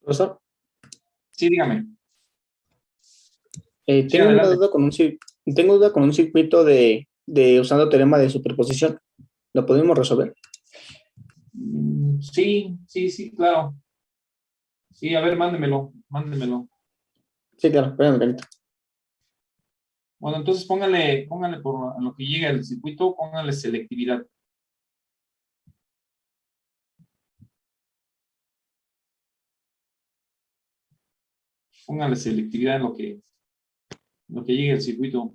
Profesor, Sí, dígame. Sí, tengo una adelante. duda con tengo duda con un circuito de usando teorema de superposición. ¿Lo podemos resolver? Sí, sí, sí, claro. Sí, a ver, mándemelo, mándemelo. Sí, claro, espérame un tantito. Bueno, entonces póngale por lo que llega el circuito, póngale selectividad. Póngale selectividad en lo que llegue el circuito.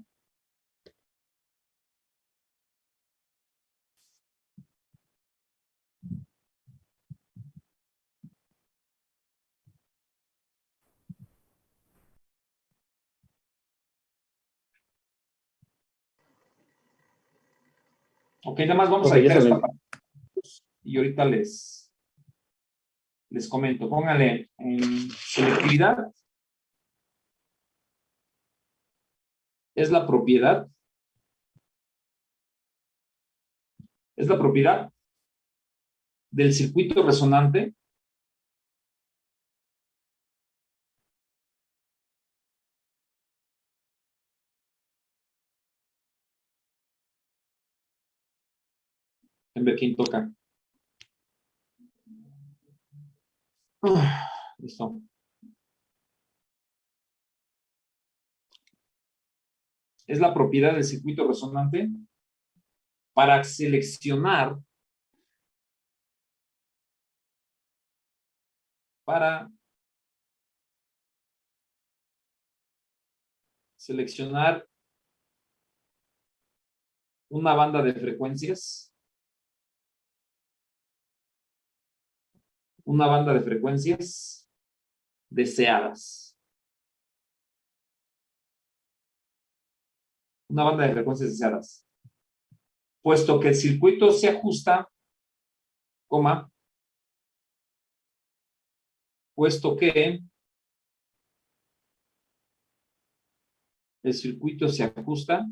Ok, nada más vamos a Ok, ya editar se lo esta envié. parte y ahorita les comento. Póngale en selectividad, es la propiedad del circuito resonante en ver quién toca. Listo. Es la propiedad del circuito resonante para seleccionar para seleccionar una banda de frecuencias, deseadas. Una banda de frecuencias deseadas. Puesto que el circuito se ajusta, coma, puesto que el circuito se ajusta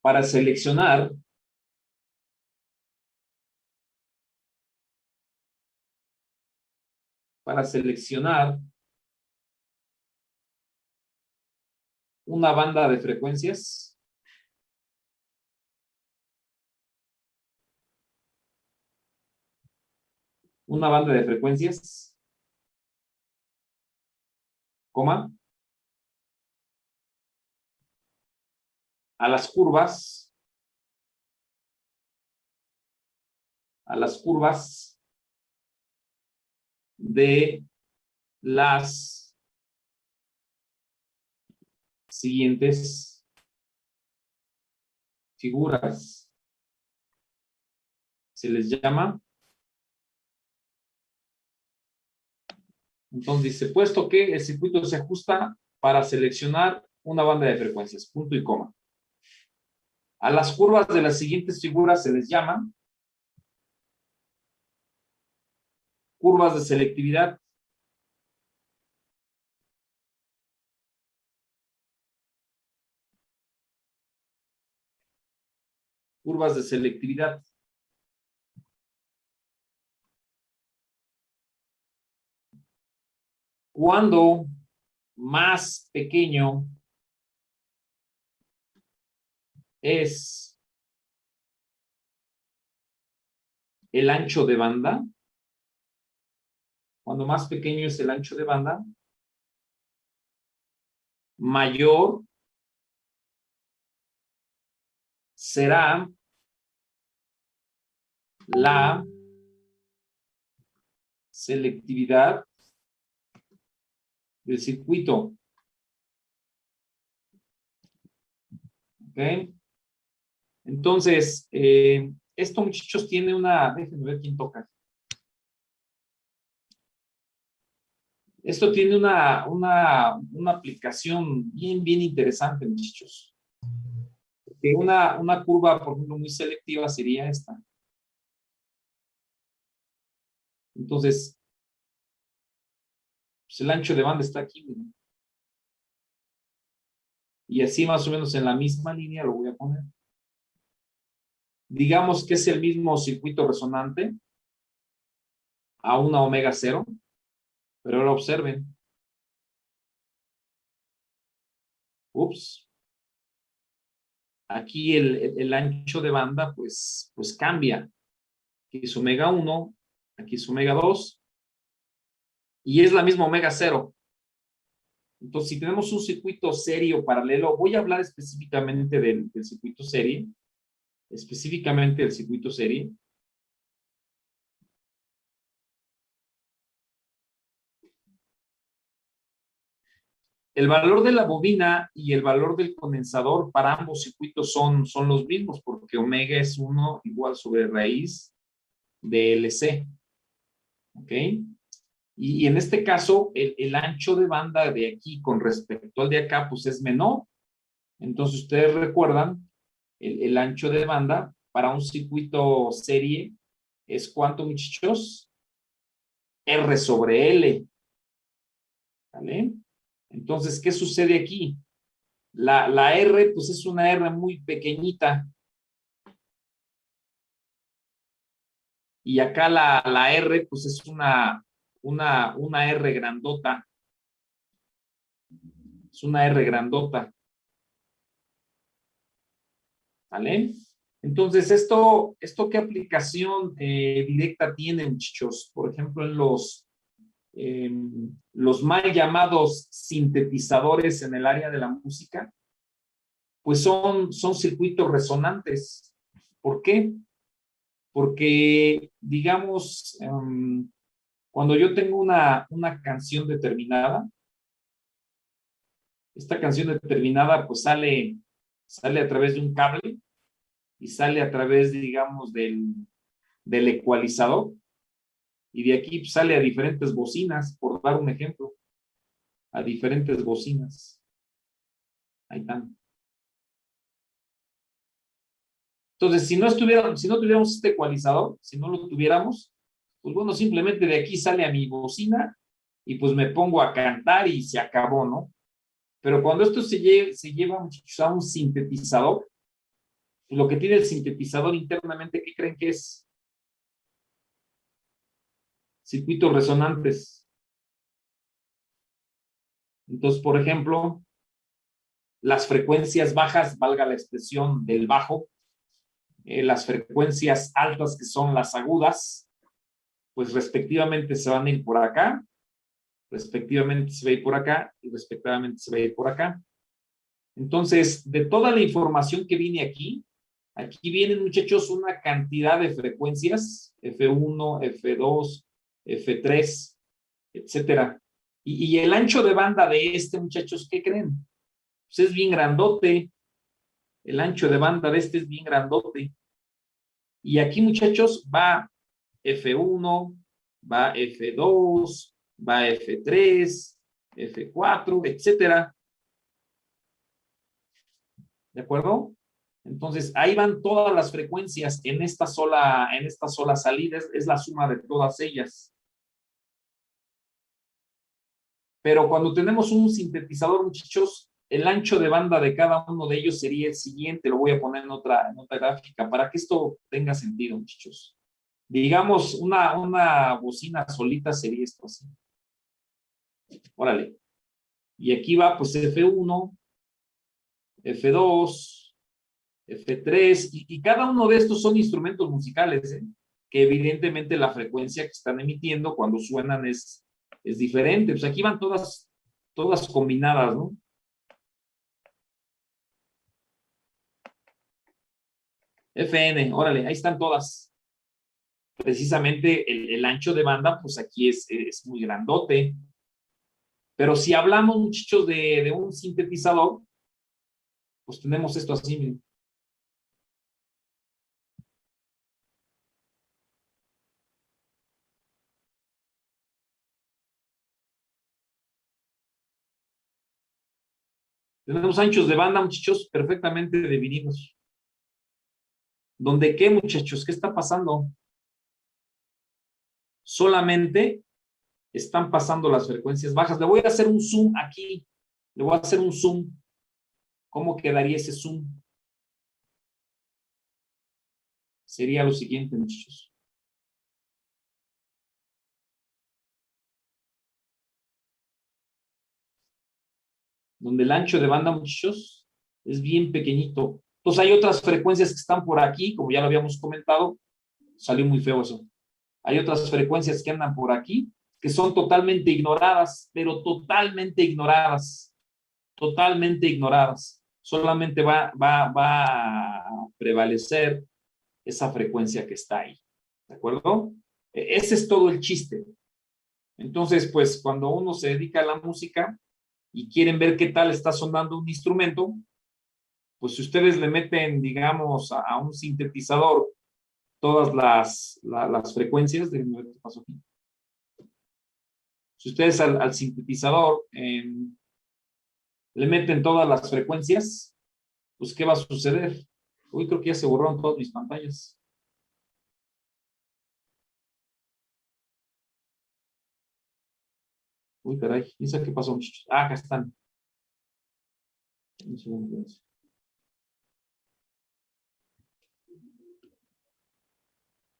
para seleccionar una banda de frecuencias coma, a las curvas de las siguientes figuras. Se les llama. Entonces dice, puesto que el circuito se ajusta para seleccionar una banda de frecuencias, punto y coma. A las curvas de las siguientes figuras se les llama curvas de selectividad. Curvas de selectividad. Cuando más pequeño es el ancho de banda, mayor será la selectividad del circuito. ¿Ok? Entonces, esto, muchachos, tiene déjenme ver quién toca. Esto tiene una aplicación bien, bien interesante, muchachos. Que una curva, por ejemplo, muy selectiva sería esta. Entonces, pues el ancho de banda está aquí, miren. Y así más o menos en la misma línea lo voy a poner. Digamos que es el mismo circuito resonante. a una omega cero, pero ahora observen. Ups. Aquí el ancho de banda pues cambia. Aquí es omega 1, aquí es omega 2, y es la misma omega cero. Entonces, si tenemos un circuito serio paralelo, voy a hablar específicamente del circuito serie, específicamente del circuito serie. El valor de la bobina y el valor del condensador para ambos circuitos son los mismos, porque omega es 1 igual sobre raíz de LC. ¿Ok? Y en este caso, el ancho de banda de aquí con respecto al de acá, pues es menor. Entonces, ustedes recuerdan, el ancho de banda para un circuito serie es ¿cuánto, muchachos? R sobre L. ¿Vale? Entonces, ¿qué sucede aquí? La R, pues es una R muy pequeñita. Y acá la R, pues es una R grandota. Es una R grandota. ¿Vale? Entonces, ¿esto qué aplicación directa tiene, muchachos? Por ejemplo, en los mal llamados sintetizadores en el área de la música, pues son circuitos resonantes. ¿Por qué? Porque, digamos, cuando yo tengo una canción determinada, esta canción determinada pues sale a través de un cable y sale a través, digamos, del ecualizador, y de aquí pues, sale a diferentes bocinas, por dar un ejemplo, a diferentes bocinas. Ahí están. Entonces, si no tuviéramos este ecualizador, si no lo tuviéramos, pues bueno, simplemente de aquí sale a mi bocina y pues me pongo a cantar y se acabó, ¿no? Pero cuando esto se lleva muchachos, a un sintetizador, pues lo que tiene el sintetizador internamente, ¿qué creen que es? Circuitos resonantes. Entonces, por ejemplo, las frecuencias bajas, valga la expresión del bajo, las frecuencias altas, que son las agudas, pues respectivamente se van a ir por acá, respectivamente se va a ir por acá y respectivamente se va a ir por acá. Entonces, de toda la información que viene aquí vienen, muchachos, una cantidad de frecuencias, F1, F2, F3, etcétera. Y el ancho de banda de este, muchachos, ¿qué creen? Pues es bien grandote. El ancho de banda de este es bien grandote. Y aquí, muchachos, va F1, va F2, va F3, F4, etcétera. ¿De acuerdo? Entonces, ahí van todas las frecuencias en esta sola salida, es la suma de todas ellas. Pero cuando tenemos un sintetizador, muchachos, el ancho de banda de cada uno de ellos sería el siguiente. Lo voy a poner en otra gráfica para que esto tenga sentido, muchachos. Digamos, una bocina solita sería esto así. Órale. Y aquí va pues F1, F2, F3, y cada uno de estos son instrumentos musicales, ¿eh? Que evidentemente la frecuencia que están emitiendo cuando suenan es diferente. Pues aquí van todas combinadas, ¿no? FN, órale, ahí están todas. Precisamente el ancho de banda, pues aquí es muy grandote. Pero si hablamos, muchachos, de un sintetizador, pues tenemos esto así, miren. Tenemos anchos de banda, muchachos, perfectamente definidos. ¿Dónde qué, muchachos? ¿Qué está pasando? Solamente están pasando las frecuencias bajas. Le voy a hacer un zoom aquí. Le voy a hacer un zoom. ¿Cómo quedaría ese zoom? Sería lo siguiente, muchachos. donde el ancho de banda, muchachos, es bien pequeñito. Entonces hay otras frecuencias que están por aquí, como ya lo habíamos comentado, salió muy feo eso. Hay otras frecuencias que andan por aquí, que son totalmente ignoradas, pero totalmente ignoradas. Solamente va a prevalecer esa frecuencia que está ahí. ¿De acuerdo? Ese es todo el chiste. Entonces, pues cuando uno se dedica a la música y quieren ver qué tal está sonando un instrumento, pues si ustedes le meten, digamos, a un sintetizador todas las frecuencias, déjenme ver qué pasó aquí. Si ustedes al sintetizador le meten todas las frecuencias, pues ¿qué va a suceder? Uy, creo que ya se borraron todas mis pantallas. Uy, caray, ¿y qué pasó, muchachos? Ah, acá están. Un segundo.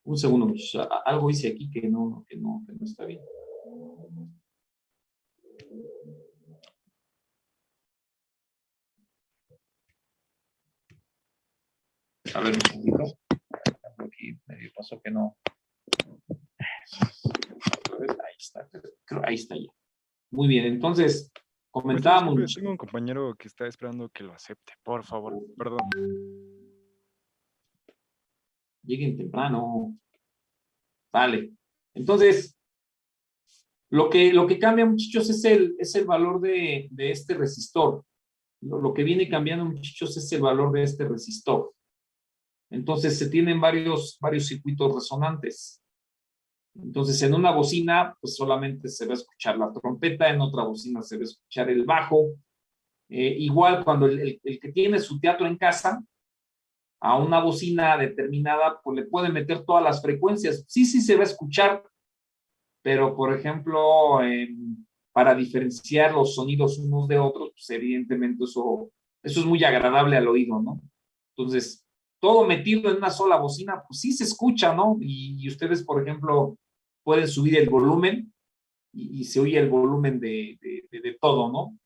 Un segundo, muchachos. Algo hice aquí que no está bien. A ver, un segundito. Aquí medio pasó que no. Ahí está. Ahí está ya. Muy bien, entonces comentábamos. Disculpe, tengo un compañero que está esperando que lo acepte, por favor. Perdón. Lleguen temprano. Vale. Entonces, lo que cambia, muchachos, es el valor de este resistor. Lo que viene cambiando, muchachos, es el valor de este resistor. Entonces, se tienen varios circuitos resonantes. Entonces, en una bocina, pues solamente se va a escuchar la trompeta, en otra bocina se va a escuchar el bajo. Igual, cuando el que tiene su teatro en casa, a una bocina determinada, pues le puede meter todas las frecuencias. Sí, se va a escuchar, pero por ejemplo, para diferenciar los sonidos unos de otros, pues evidentemente eso es muy agradable al oído, ¿no? Entonces, todo metido en una sola bocina, pues sí se escucha, ¿no? Y ustedes, por ejemplo, pueden subir el volumen y se oye el volumen de todo, ¿no?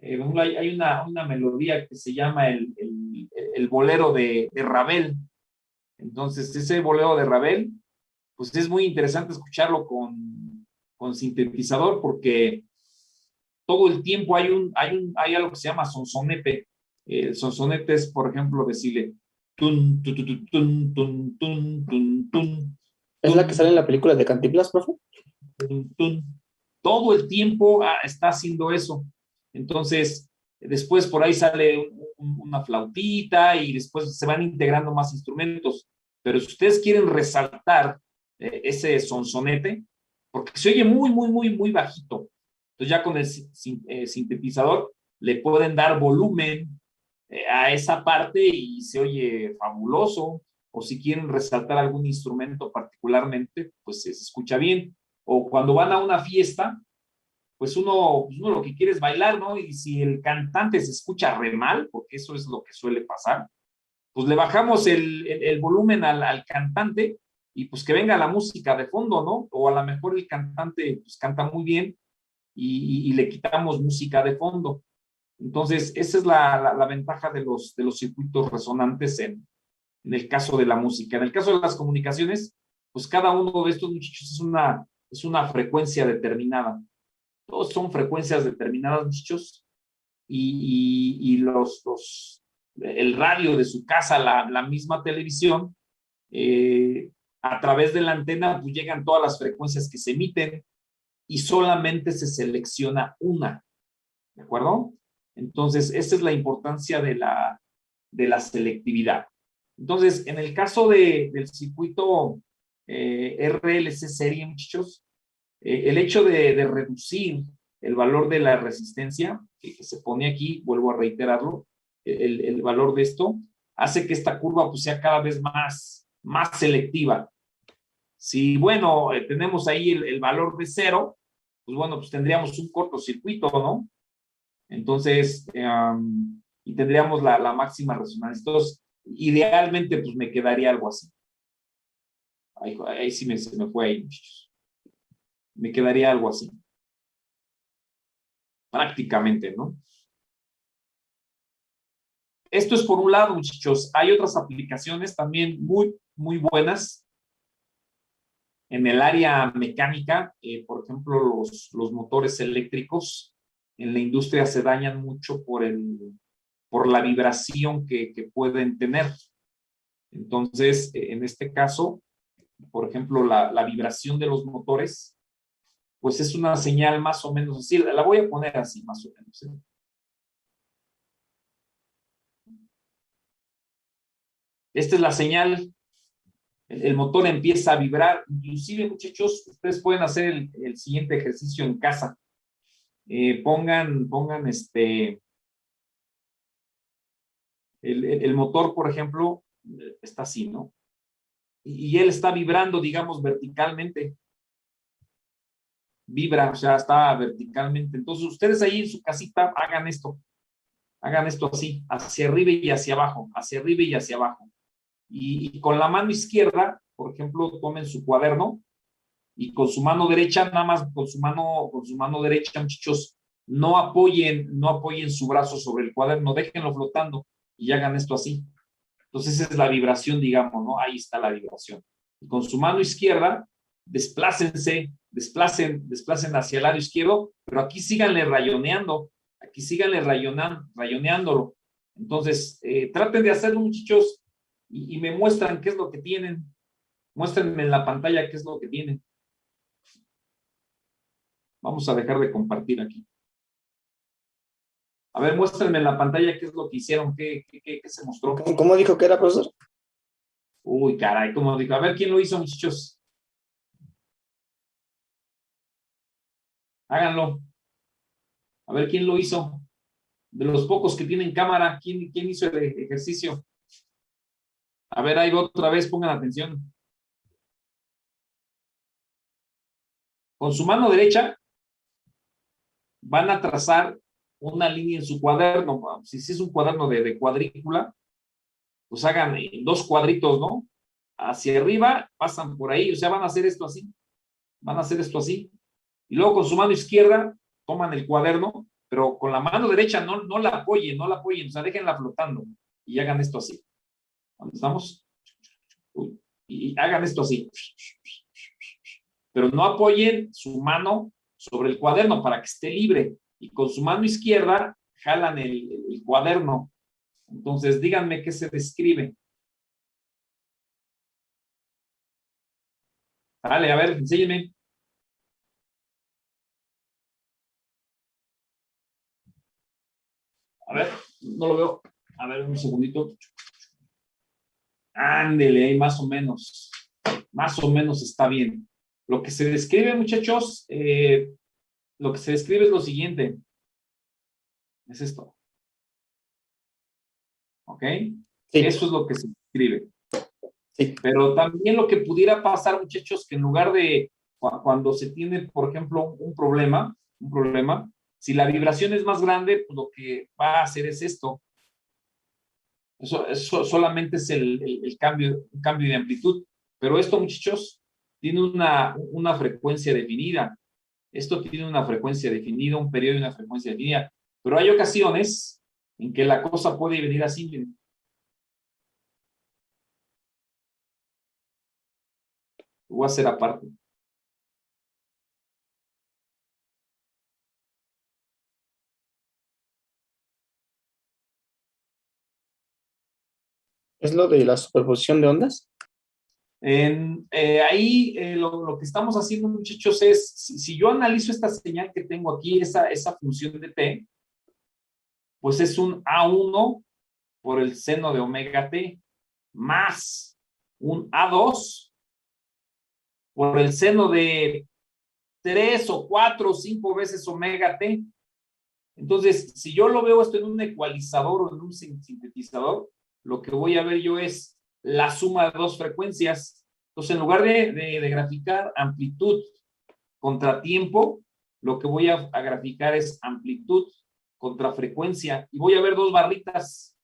Hay una melodía que se llama el bolero de Ravel. Entonces, ese bolero de Ravel, pues es muy interesante escucharlo con sintetizador porque todo el tiempo hay algo que se llama sonsonete. El sonsonete es, por ejemplo, decirle tun, tu, tu, tu, tun, tun, tun, tun, tun, ¿Es la que sale en la película de Cantinflas, profe? tun, tun. Todo el tiempo está haciendo eso. Entonces, después por ahí sale una flautita y después se van integrando más instrumentos. Pero si ustedes quieren resaltar ese sonsonete, porque se oye muy bajito. Entonces ya con el sintetizador le pueden dar volumen a esa parte y se oye fabuloso. O si quieren resaltar algún instrumento particularmente, pues se escucha bien. O cuando van a una fiesta, pues uno lo que quiere es bailar, ¿no? Y si el cantante se escucha re mal, porque eso es lo que suele pasar, pues le bajamos el volumen al cantante y pues que venga la música de fondo, ¿no? O a lo mejor el cantante pues canta muy bien y le quitamos música de fondo. Entonces, esa es la ventaja de los circuitos resonantes en el caso de la música. En el caso de las comunicaciones, pues cada uno de estos muchachos es una frecuencia determinada. Todos son frecuencias determinadas, muchachos, y el radio de su casa, la misma televisión, a través de la antena, pues llegan todas las frecuencias que se emiten y solamente se selecciona una, ¿de acuerdo? Entonces, esa es la importancia de la selectividad. Entonces, en el caso del circuito RLC serie, muchachos, el hecho de reducir el valor de la resistencia que se pone aquí, vuelvo a reiterarlo, el valor de esto, hace que esta curva pues, sea cada vez más selectiva. Si, bueno, tenemos ahí el valor de 0, pues bueno, pues tendríamos un cortocircuito, ¿no? Entonces, y tendríamos la máxima resonancia. Entonces, idealmente, pues me quedaría algo así. Ahí sí se me fue ahí, muchachos. Me quedaría algo así. Prácticamente, ¿no? Esto es por un lado, muchachos. Hay otras aplicaciones también muy, muy buenas en el área mecánica. Por ejemplo, los motores eléctricos en la industria se dañan mucho por la vibración que pueden tener. Entonces, en este caso, por ejemplo, la vibración de los motores, pues es una señal más o menos así. La voy a poner así, más o menos. Esta es la señal. El motor empieza a vibrar. Inclusive, muchachos, ustedes pueden hacer el siguiente ejercicio en casa. Pongan el motor, por ejemplo, está así, ¿no? Y él está vibrando, digamos, verticalmente. Vibra, o sea, está verticalmente. Entonces, ustedes ahí en su casita hagan esto así, hacia arriba y hacia abajo, hacia arriba y hacia abajo. Y con la mano izquierda, por ejemplo, tomen su cuaderno y con su mano derecha, nada más con su mano derecha, muchachos, no apoyen su brazo sobre el cuaderno, déjenlo flotando y hagan esto así. Entonces esa es la vibración, digamos, ¿no? Ahí está la vibración. Y con su mano izquierda, desplacen hacia el lado izquierdo, pero aquí síganle rayoneando, rayoneándolo. Entonces, traten de hacerlo, muchachos, y me muestran qué es lo que tienen. Muéstrenme en la pantalla qué es lo que tienen. Vamos a dejar de compartir aquí. A ver, muéstrenme en la pantalla qué es lo que hicieron, qué se mostró. ¿Cómo dijo que era, profesor? Uy, caray, ¿cómo dijo? A ver, ¿quién lo hizo, muchachos? Háganlo. A ver, ¿quién lo hizo? De los pocos que tienen cámara, ¿quién hizo el ejercicio? A ver, ahí va otra vez, pongan atención. Con su mano derecha van a trazar una línea en su cuaderno. Si es un cuaderno de cuadrícula, pues hagan dos cuadritos, ¿no? Hacia arriba, pasan por ahí, o sea, van a hacer esto así. Y luego con su mano izquierda toman el cuaderno, pero con la mano derecha no la apoyen, o sea, déjenla flotando y hagan esto así. ¿Dónde estamos? Y hagan esto así. Pero no apoyen su mano sobre el cuaderno para que esté libre. Y con su mano izquierda jalan el cuaderno. Entonces, díganme qué se describe. Vale, a ver, enséñenme. A ver, no lo veo. A ver, un segundito. Ándele, ahí más o menos. Más o menos está bien. Lo que se describe, muchachos, lo que se describe es lo siguiente. Es esto. ¿Ok? Sí. Eso es lo que se describe. Sí. Pero también lo que pudiera pasar, muchachos, que en lugar de cuando se tiene, por ejemplo, un problema, si la vibración es más grande, pues lo que va a hacer es esto. Eso solamente es un cambio de amplitud. Pero esto, muchachos, tiene una frecuencia definida. Esto tiene una frecuencia definida, un periodo y una frecuencia definida. Pero hay ocasiones en que la cosa puede venir así. Miren. Lo voy a hacer aparte. ¿Es lo de la superposición de ondas? Ahí lo que estamos haciendo, muchachos, es, si yo analizo esta señal que tengo aquí, esa función de t, pues es un A1 por el seno de omega t, más un A2 por el seno de 3 o 4 o 5 veces omega t. Entonces, si yo lo veo esto en un ecualizador o en un sintetizador, lo que voy a ver yo es la suma de dos frecuencias. Entonces, en lugar de graficar amplitud contra tiempo, lo que voy a graficar es amplitud contra frecuencia. Y voy a ver dos barritas.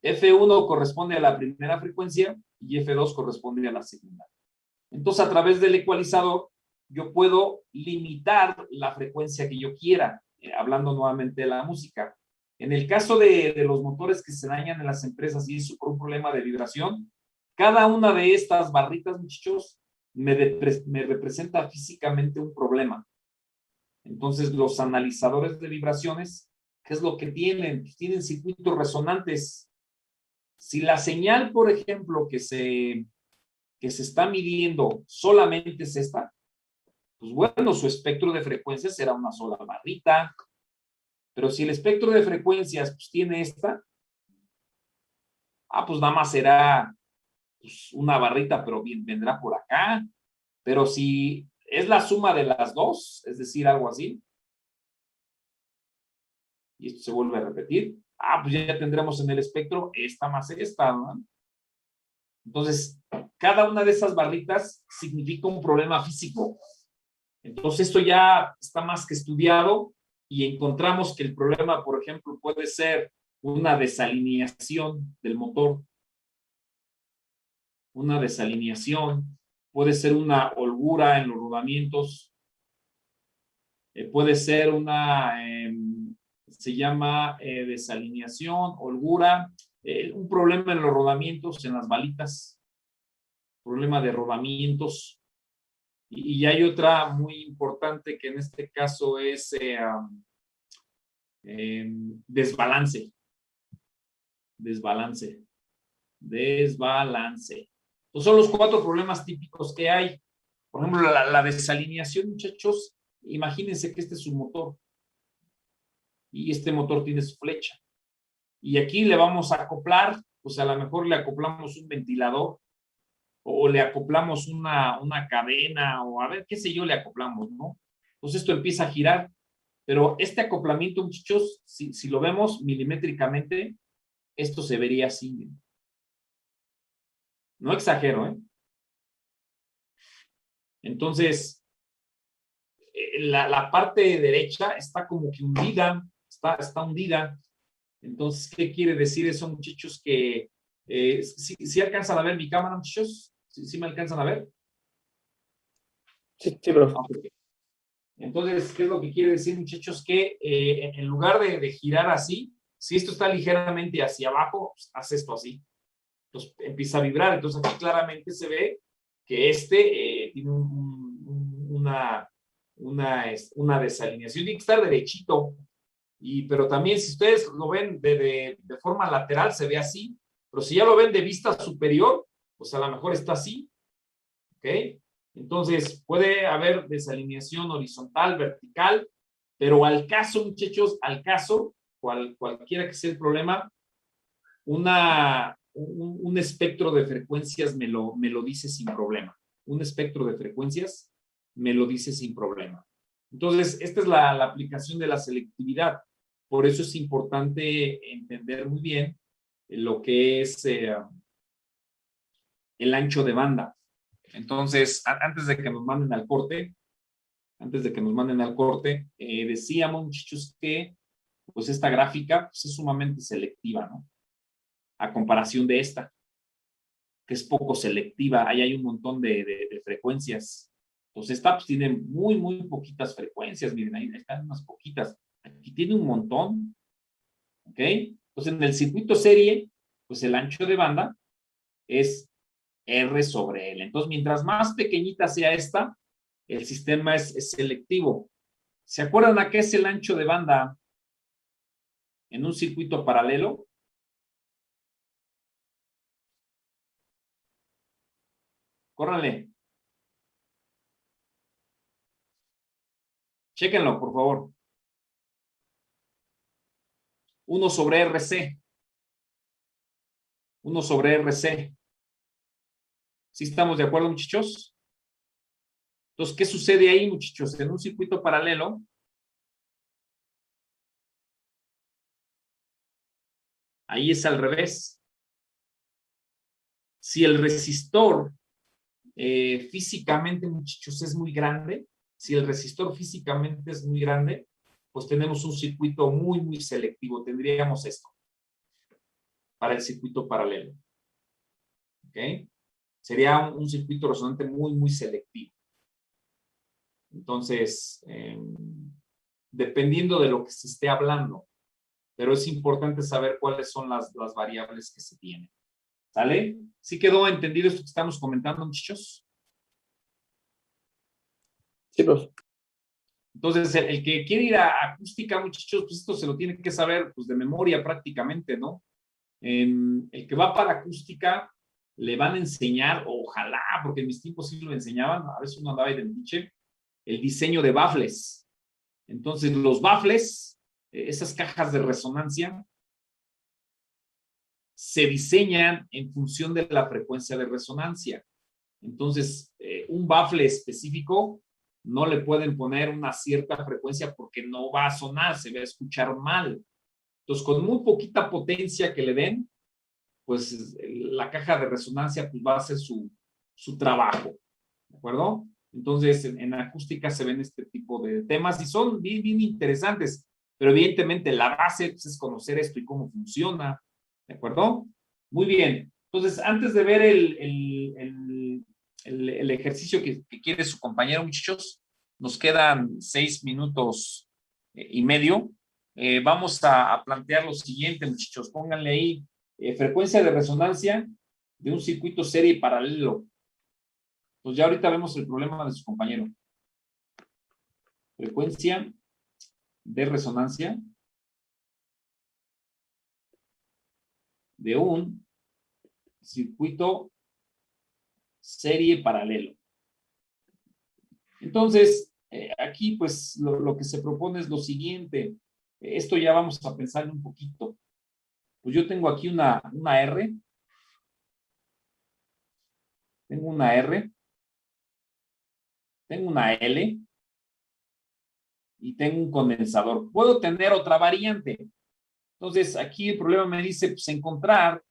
F1 corresponde a la primera frecuencia y F2 corresponde a la segunda. Entonces, a través del ecualizador, yo puedo limitar la frecuencia que yo quiera, hablando nuevamente de la música. En el caso de los motores que se dañan en las empresas y es por un problema de vibración, cada una de estas barritas, muchachos, me representa físicamente un problema. Entonces, los analizadores de vibraciones, ¿qué es lo que tienen? Pues tienen circuitos resonantes. Si la señal, por ejemplo, que se está midiendo solamente es esta, pues bueno, su espectro de frecuencias será una sola barrita. Pero si el espectro de frecuencias pues, tiene esta, pues nada más será pues, una barrita, pero bien, vendrá por acá. Pero si es la suma de las dos, es decir, algo así, y esto se vuelve a repetir, pues ya tendremos en el espectro esta más esta, ¿no? Entonces, cada una de esas barritas significa un problema físico. Entonces, esto ya está más que estudiado y encontramos que el problema, por ejemplo, puede ser una desalineación del motor, una desalineación, puede ser una holgura en los rodamientos, puede ser una, se llama desalineación, holgura, un problema en los rodamientos, en las balitas, problema de rodamientos. Y hay otra muy importante que en este caso es desbalance. Desbalance. Desbalance. Entonces son los 4 problemas típicos que hay. Por ejemplo, la desalineación, muchachos, imagínense que este es su motor. Y este motor tiene su flecha. Y aquí le vamos a acoplar, pues a lo mejor le acoplamos un ventilador o le acoplamos una cadena o a ver, qué sé yo, le acoplamos, ¿no? Entonces esto empieza a girar, pero este acoplamiento, muchachos, si lo vemos milimétricamente, esto se vería así. No exagero, ¿eh? Entonces, la parte derecha está como que hundida, está hundida. Entonces, ¿qué quiere decir eso, muchachos? Que si alcanzan a ver mi cámara, muchachos, ¿sí me alcanzan a ver? Sí, profe. Okay. Entonces, ¿qué es lo que quiere decir, muchachos? Que en lugar de girar así, si esto está ligeramente hacia abajo, pues, haz esto así. Entonces empieza a vibrar. Entonces aquí claramente se ve que tiene una desalineación. Tiene que estar derechito. Pero también si ustedes lo ven de forma lateral, se ve así. Pero si ya lo ven de vista superior, pues a lo mejor está así. ¿Ok? Entonces, puede haber desalineación horizontal, vertical, pero al caso, muchachos, al caso, cualquiera que sea el problema, un espectro de frecuencias me lo dice sin problema. Un espectro de frecuencias me lo dice sin problema. Entonces, esta es la aplicación de la selectividad. Por eso es importante entender muy bien lo que es el ancho de banda. Entonces, antes de que nos manden al corte, decíamos, muchachos, que pues esta gráfica pues, es sumamente selectiva, ¿no? A comparación de esta, que es poco selectiva. Ahí hay un montón de frecuencias. Entonces, esta pues, tiene muy poquitas frecuencias. Miren, ahí están unas poquitas. Aquí tiene un montón. ¿Ok? Entonces, en el circuito serie, pues el ancho de banda es R sobre L. Entonces, mientras más pequeñita sea esta, el sistema es selectivo. ¿Se acuerdan a qué es el ancho de banda en un circuito paralelo? Córranle. Chéquenlo, por favor. 1 sobre RC. 1 sobre RC. ¿Sí estamos de acuerdo, muchachos? Entonces, ¿qué sucede ahí, muchachos? En un circuito paralelo, ahí es al revés. Si el resistor físicamente, muchachos, es muy grande, si el resistor físicamente es muy grande, pues tenemos un circuito muy selectivo. Tendríamos esto para el circuito paralelo. ¿Ok? Sería un circuito resonante muy selectivo. Entonces, dependiendo de lo que se esté hablando. pero es importante saber cuáles son las variables que se tienen. ¿Sale? ¿Sí quedó entendido esto que estamos comentando, muchachos? Sí, profe. Entonces, el que quiere ir a acústica, muchachos, pues esto se lo tiene que saber pues, de memoria prácticamente, ¿no? El que va para acústica le van a enseñar, ojalá, porque en mis tiempos sí lo enseñaban, a veces uno andaba ahí de pinche, el diseño de baffles. Entonces, los baffles, esas cajas de resonancia, se diseñan en función de la frecuencia de resonancia. Entonces, un baffle específico no le pueden poner una cierta frecuencia porque no va a sonar, se va a escuchar mal. Entonces, con muy poquita potencia que le den, pues la caja de resonancia pues, va a hacer su trabajo. ¿De acuerdo? Entonces, en acústica se ven este tipo de temas y son bien, bien interesantes, pero evidentemente la base pues, es conocer esto y cómo funciona. ¿De acuerdo? Muy bien. Entonces, antes de ver el ejercicio que quiere su compañero, muchachos, nos quedan 6 minutos y medio. Vamos a plantear lo siguiente, muchachos. Pónganle ahí frecuencia de resonancia de un circuito serie paralelo. Pues ya ahorita vemos el problema de su compañero. Frecuencia de resonancia de un circuito serie paralelo. Entonces, aquí pues lo que se propone es lo siguiente. Esto ya vamos a pensar un poquito. Pues yo tengo aquí una R. Tengo una R. Tengo una L. Y tengo un condensador. Puedo tener otra variante. Entonces, aquí el problema me dice, pues, encontrar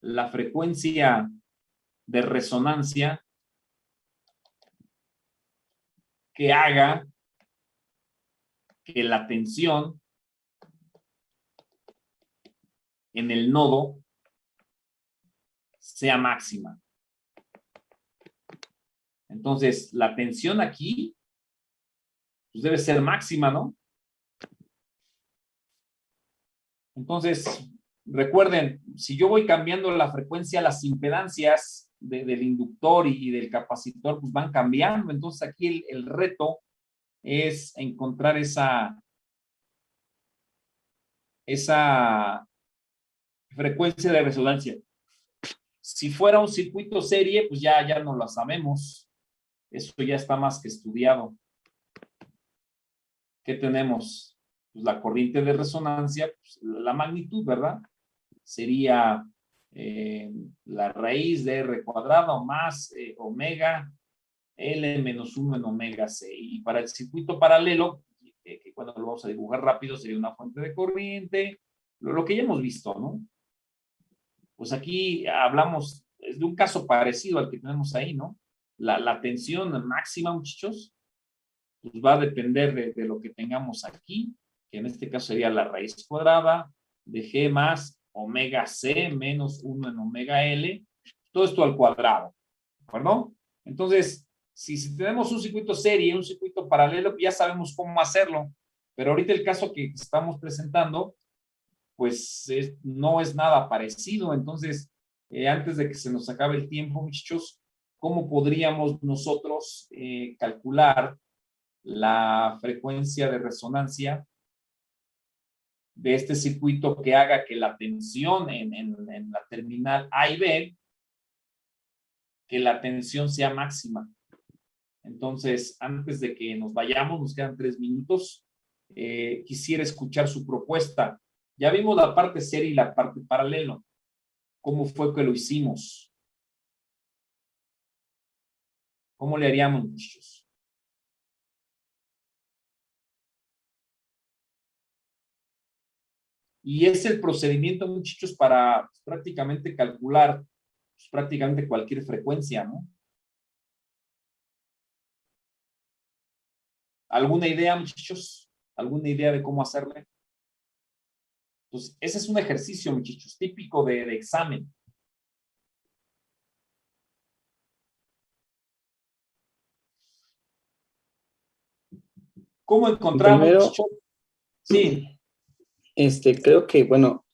la frecuencia de resonancia que haga que la tensión en el nodo sea máxima. Entonces, la tensión aquí pues debe ser máxima, ¿no? Entonces, recuerden, si yo voy cambiando la frecuencia, las impedancias del inductor y del capacitor, pues van cambiando. Entonces, aquí el reto es encontrar esa frecuencia de resonancia. Si fuera un circuito serie, pues ya no lo sabemos. Eso ya está más que estudiado. ¿Qué tenemos? Pues la corriente de resonancia, pues la magnitud, ¿verdad? Sería la raíz de R cuadrado más omega L menos 1 en omega C. Y para el circuito paralelo, que cuando lo vamos a dibujar rápido, sería una fuente de corriente, lo que ya hemos visto, ¿no? Pues aquí hablamos de un caso parecido al que tenemos ahí, ¿no? La tensión máxima, muchachos, pues va a depender de lo que tengamos aquí, que en este caso sería la raíz cuadrada de G más omega C menos 1 en omega L, todo esto al cuadrado, ¿de acuerdo? Entonces, si tenemos un circuito serie, un circuito paralelo, ya sabemos cómo hacerlo, pero ahorita el caso que estamos presentando, pues no es nada parecido. Entonces, antes de que se nos acabe el tiempo, muchachos, ¿cómo podríamos nosotros calcular la frecuencia de resonancia de este circuito que haga que la tensión en la terminal A y B, que la tensión sea máxima? Entonces, antes de que nos vayamos, nos quedan 3 minutos, quisiera escuchar su propuesta. Ya vimos la parte serie y la parte paralelo. ¿Cómo fue que lo hicimos? ¿Cómo le haríamos, muchachos? Y es el procedimiento, muchachos, para prácticamente calcular prácticamente cualquier frecuencia, ¿no? ¿Alguna idea, muchachos? ¿Alguna idea de cómo hacerle? Entonces, ese es un ejercicio, muchachos, típico de examen. ¿Cómo encontramos, Primero, Chicho? Sí, creo que, bueno,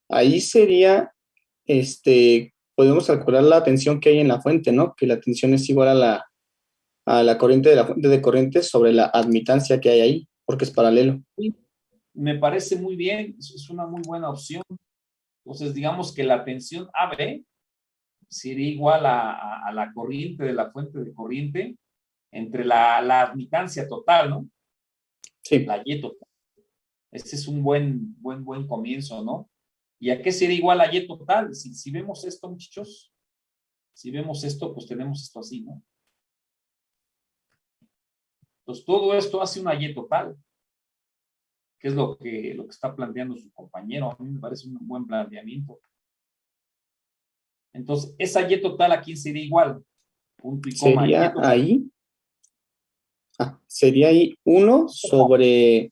ahí sería, podemos calcular la tensión que hay en la fuente, ¿no? Que la tensión es igual a la corriente de la fuente de corriente sobre la admitancia que hay ahí, porque es paralelo. sí, me parece muy bien, es una muy buena opción. Entonces, digamos que la tensión AB sería igual a la corriente de la fuente de corriente entre la admitancia total, ¿no? Sí, La Y total. Este es un buen comienzo, ¿no? ¿Y a qué sería igual a Y total? Si vemos esto, muchachos, si vemos esto, pues tenemos esto así, ¿no? Entonces, todo esto hace una Y total, que es lo que está planteando su compañero. A mí me parece un buen planteamiento. Entonces, esa Y total, ¿a quién sería igual? Punto y coma. Y total. sería ahí 1 sobre,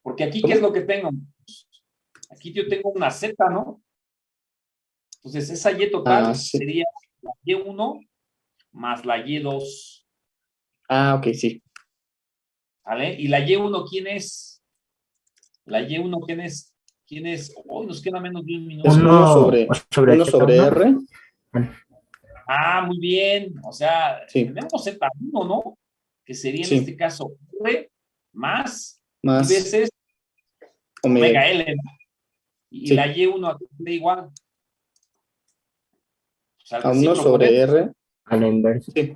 Porque aquí, ¿qué es ¿cómo? lo que tengo? Aquí yo tengo una Z, ¿no? Entonces, esa Y total Sí. sería la Y1 más la Y2. Ok, sí. ¿Vale? ¿Y la Y1 quién es? La Y1 ¿quién es? ¿Quién es? Hoy nos queda menos de un Es minuto. Uno sobre uno sobre Z1. R. Muy bien. O sea, Sí, tenemos Z1, ¿no? Que sería en sí, este caso R más y más veces omega. omega L, ¿no? Y la Sí, Y1 aquí da igual. O sea, el a 1 recíproco de sobre esto. R. A la inversa. Sí,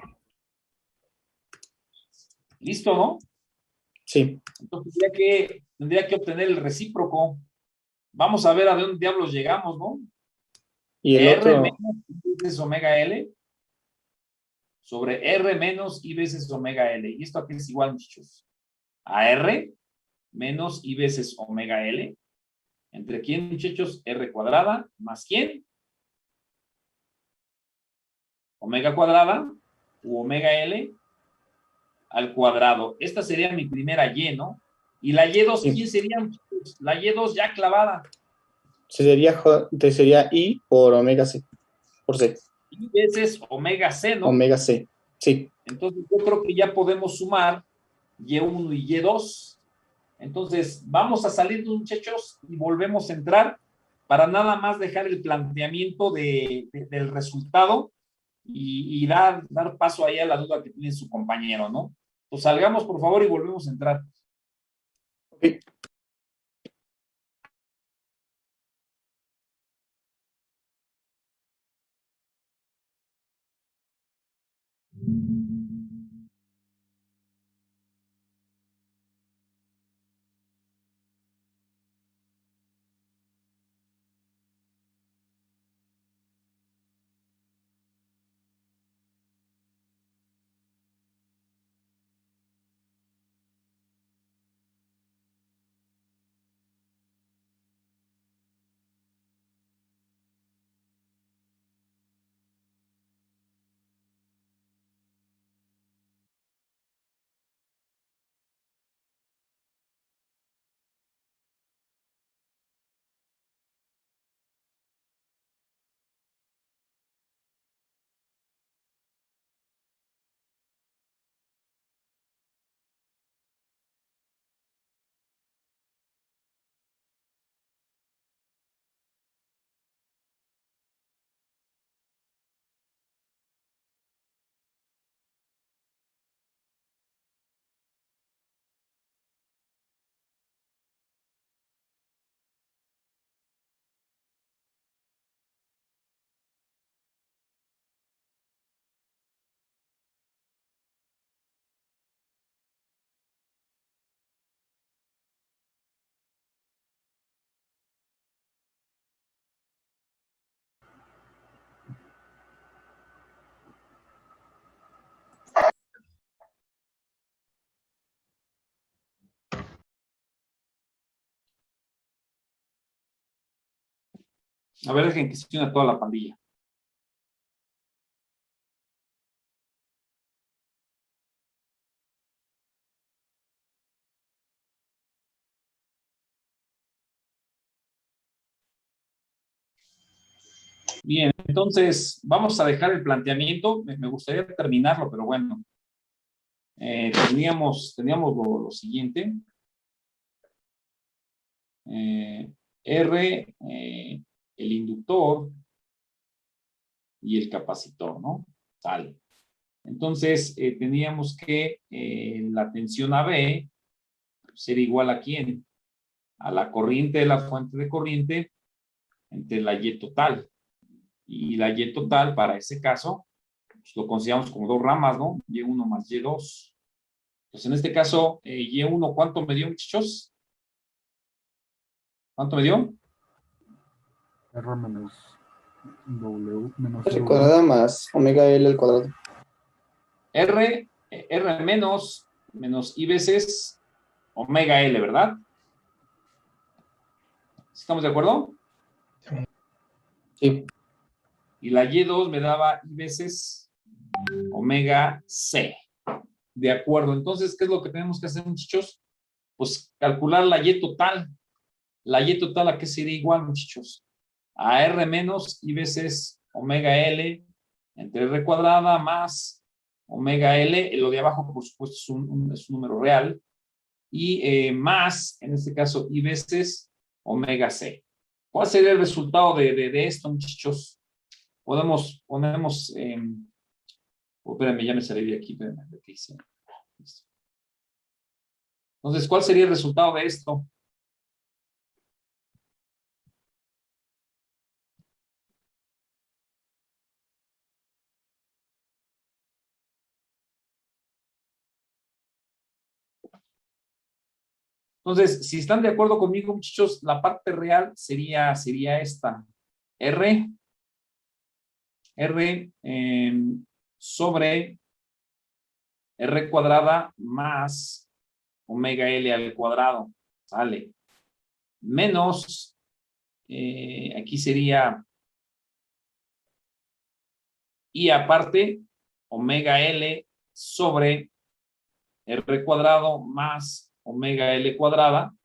Listo, ¿no? sí. Entonces tendría que obtener el recíproco. Vamos a ver a dónde diablos llegamos, ¿no? Y el R otro, menos I veces omega L sobre R menos I veces omega L. Y esto aquí es igual, muchachos. A R menos I veces omega L. ¿Entre quién, muchachos? R cuadrada más quién? Omega cuadrada u omega L al cuadrado. Esta sería mi primera Y, ¿no? Y la Y2, sí. ¿quién sería, muchachos? La Y2 ya clavada. Sería I por omega C, por C, I veces omega C, ¿no? omega C. Sí, Entonces yo creo que ya podemos sumar Y1 y Y2. Entonces vamos a salir, muchachos, y volvemos a entrar para nada más dejar el planteamiento del resultado y dar paso ahí a la duda que tiene su compañero, ¿no? Pues salgamos, por favor, y volvemos a entrar. ok. A ver, dejen que se una toda la pandilla. Bien, entonces vamos a dejar el planteamiento. Me gustaría terminarlo, pero bueno, teníamos lo siguiente. R, el inductor y el capacitor, ¿no? Sale. Entonces, teníamos que la tensión AB ser igual a ¿quién? A la corriente de la fuente de corriente entre la Y total. Y la Y total, para ese caso, pues lo consideramos como dos ramas, ¿no? Y1 más Y2. Pues en este caso, Y1, ¿cuánto me dio, muchachos? ¿Cuánto me dio? R menos W menos R W. cuadrada más omega L al cuadrado. R menos I veces omega L, ¿verdad? ¿Estamos de acuerdo? Sí. Y la Y2 me daba I veces omega C. De acuerdo. Entonces, ¿qué es lo que tenemos que hacer, muchachos? Pues calcular la Y total. La Y total, ¿a qué sería igual, muchachos? A R menos I veces omega L entre R cuadrada más omega L. Lo de abajo, por supuesto, es un número real. Y más, en este caso, I veces omega C. ¿Cuál sería el resultado de esto, muchachos? Ponemos, espérame, ya me salí de aquí, espérame, ¿qué hice? Entonces, ¿cuál sería el resultado de esto? Entonces, si están de acuerdo conmigo, muchachos, la parte real sería esta. R sobre R cuadrada más omega L al cuadrado. Sale. Menos, aquí sería I aparte, omega L sobre R cuadrado más omega L cuadrada,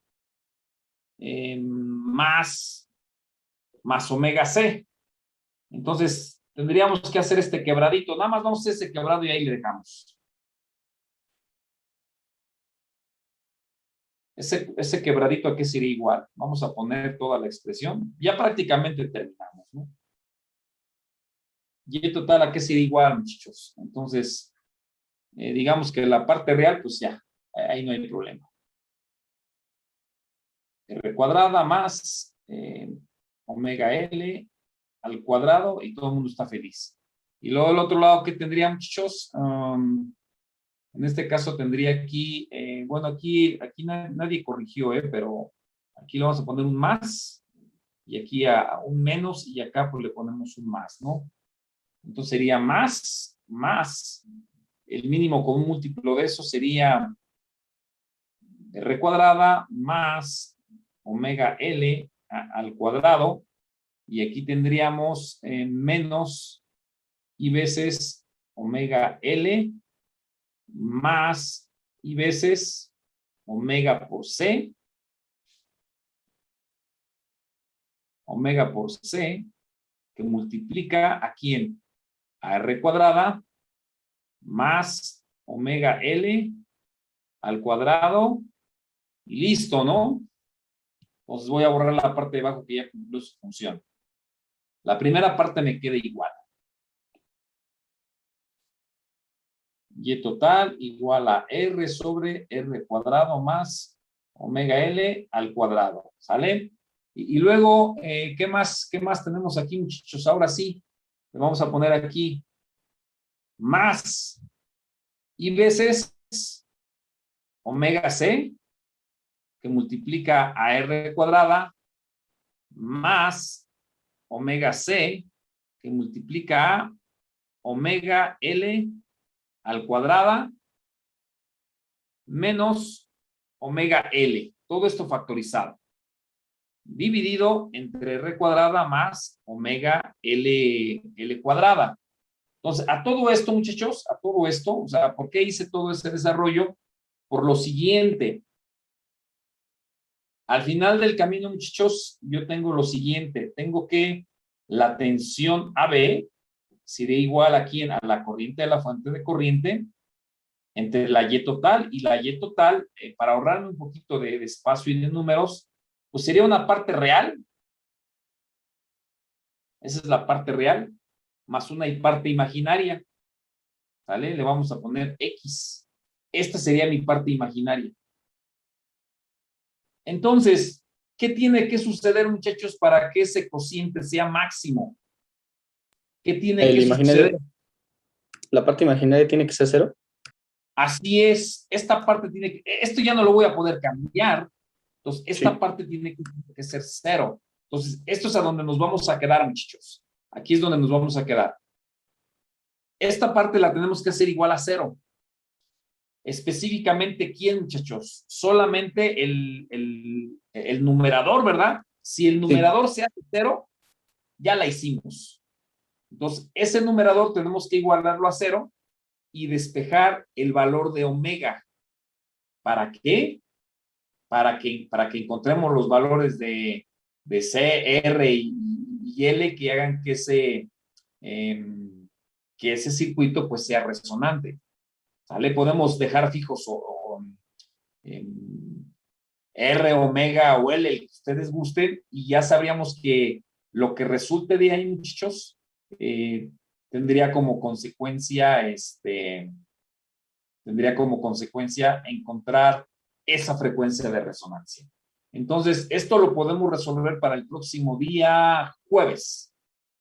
más omega C. Entonces, tendríamos que hacer este quebradito. Nada más vamos a hacer este quebrado y ahí le dejamos. Ese quebradito aquí sería igual. Vamos a poner toda la expresión. Ya prácticamente terminamos, ¿no? Y total, ¿a qué sería igual, muchachos? Entonces, digamos que la parte real, pues ya, ahí no hay problema. R cuadrada más omega L al cuadrado y todo el mundo está feliz. Y luego el otro lado, ¿qué tendría, muchachos? En este caso tendría aquí, bueno, aquí nadie corrigió, pero aquí le vamos a poner un más y aquí a un menos y acá pues le ponemos un más, ¿no? Entonces sería más, el mínimo con un múltiplo de eso sería R cuadrada más omega L al cuadrado y aquí tendríamos menos I veces omega L más I veces omega por C, que multiplica a quién? A R cuadrada más omega L al cuadrado y listo, ¿no? Entonces voy a borrar la parte de abajo que ya cumplió su función. La primera parte me queda igual. Y total igual a R sobre R cuadrado más omega L al cuadrado. ¿Sale? Y luego, ¿qué más tenemos aquí, muchachos? Ahora sí, le vamos a poner aquí más I veces omega C, que multiplica a R cuadrada, más omega C, que multiplica a omega L al cuadrada, menos omega L. Todo esto factorizado. Dividido entre R cuadrada más omega L cuadrada. Entonces, a todo esto, muchachos, o sea, ¿por qué hice todo ese desarrollo? Por lo siguiente. Al final del camino, muchachos, yo tengo lo siguiente. Tengo que la tensión AB sería igual aquí a la corriente de la fuente de corriente entre la Y total y la Y total, para ahorrarme un poquito de espacio y de números, pues sería una parte real. Esa es la parte real, más una parte imaginaria. ¿Vale? Le vamos a poner X. Esta sería mi parte imaginaria. Entonces, ¿qué tiene que suceder, muchachos, para que ese cociente sea máximo? ¿Qué tiene El que suceder? imaginario, la parte imaginaria tiene que ser cero. Así es, esta parte tiene que, esto ya no lo voy a poder cambiar, entonces esta Sí. parte tiene que ser cero. Entonces, esto es a donde nos vamos a quedar, muchachos. Aquí es donde nos vamos a quedar. Esta parte la tenemos que hacer igual a cero. Específicamente, ¿quién, muchachos? Solamente el numerador, ¿verdad? Si el Sí. numerador se hace cero, ya la hicimos. Entonces, ese numerador tenemos que igualarlo a cero y despejar el valor de omega. ¿Para qué? Para que encontremos los valores de C, R y L que hagan que ese circuito pues sea resonante. ¿Sale? Podemos dejar fijos R, omega o L, el que ustedes gusten, y ya sabríamos que lo que resulte de ahí, muchachos, tendría como consecuencia, encontrar esa frecuencia de resonancia. Entonces, esto lo podemos resolver para el próximo día jueves.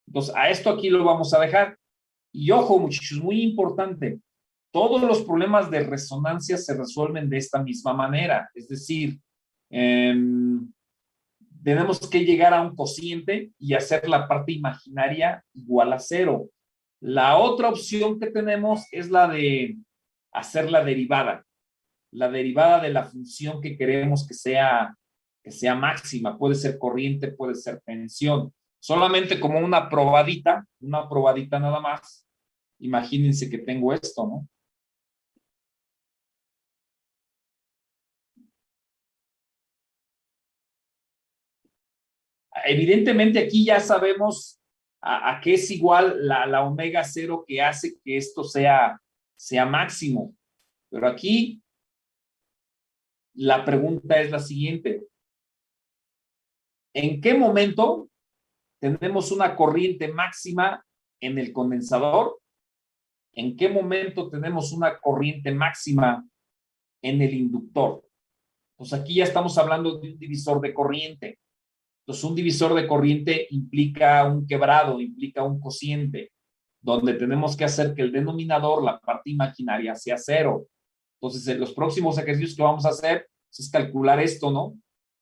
Entonces, a esto aquí lo vamos a dejar. Y ojo, muchachos, muy importante, todos los problemas de resonancia se resuelven de esta misma manera. Es decir, tenemos que llegar a un cociente y hacer la parte imaginaria igual a cero. La otra opción que tenemos es la de hacer la derivada de la función que queremos que sea máxima. Puede ser corriente, puede ser tensión. Solamente como una probadita nada más. Imagínense que tengo esto, ¿no? Evidentemente aquí ya sabemos a qué es igual la omega cero que hace que esto sea máximo. Pero aquí la pregunta es la siguiente. ¿En qué momento tenemos una corriente máxima en el condensador? ¿En qué momento tenemos una corriente máxima en el inductor? Pues aquí ya estamos hablando de un divisor de corriente. Entonces, un divisor de corriente implica un quebrado, implica un cociente, donde tenemos que hacer que el denominador, la parte imaginaria, sea cero. Entonces, en los próximos ejercicios que vamos a hacer es calcular esto, ¿no?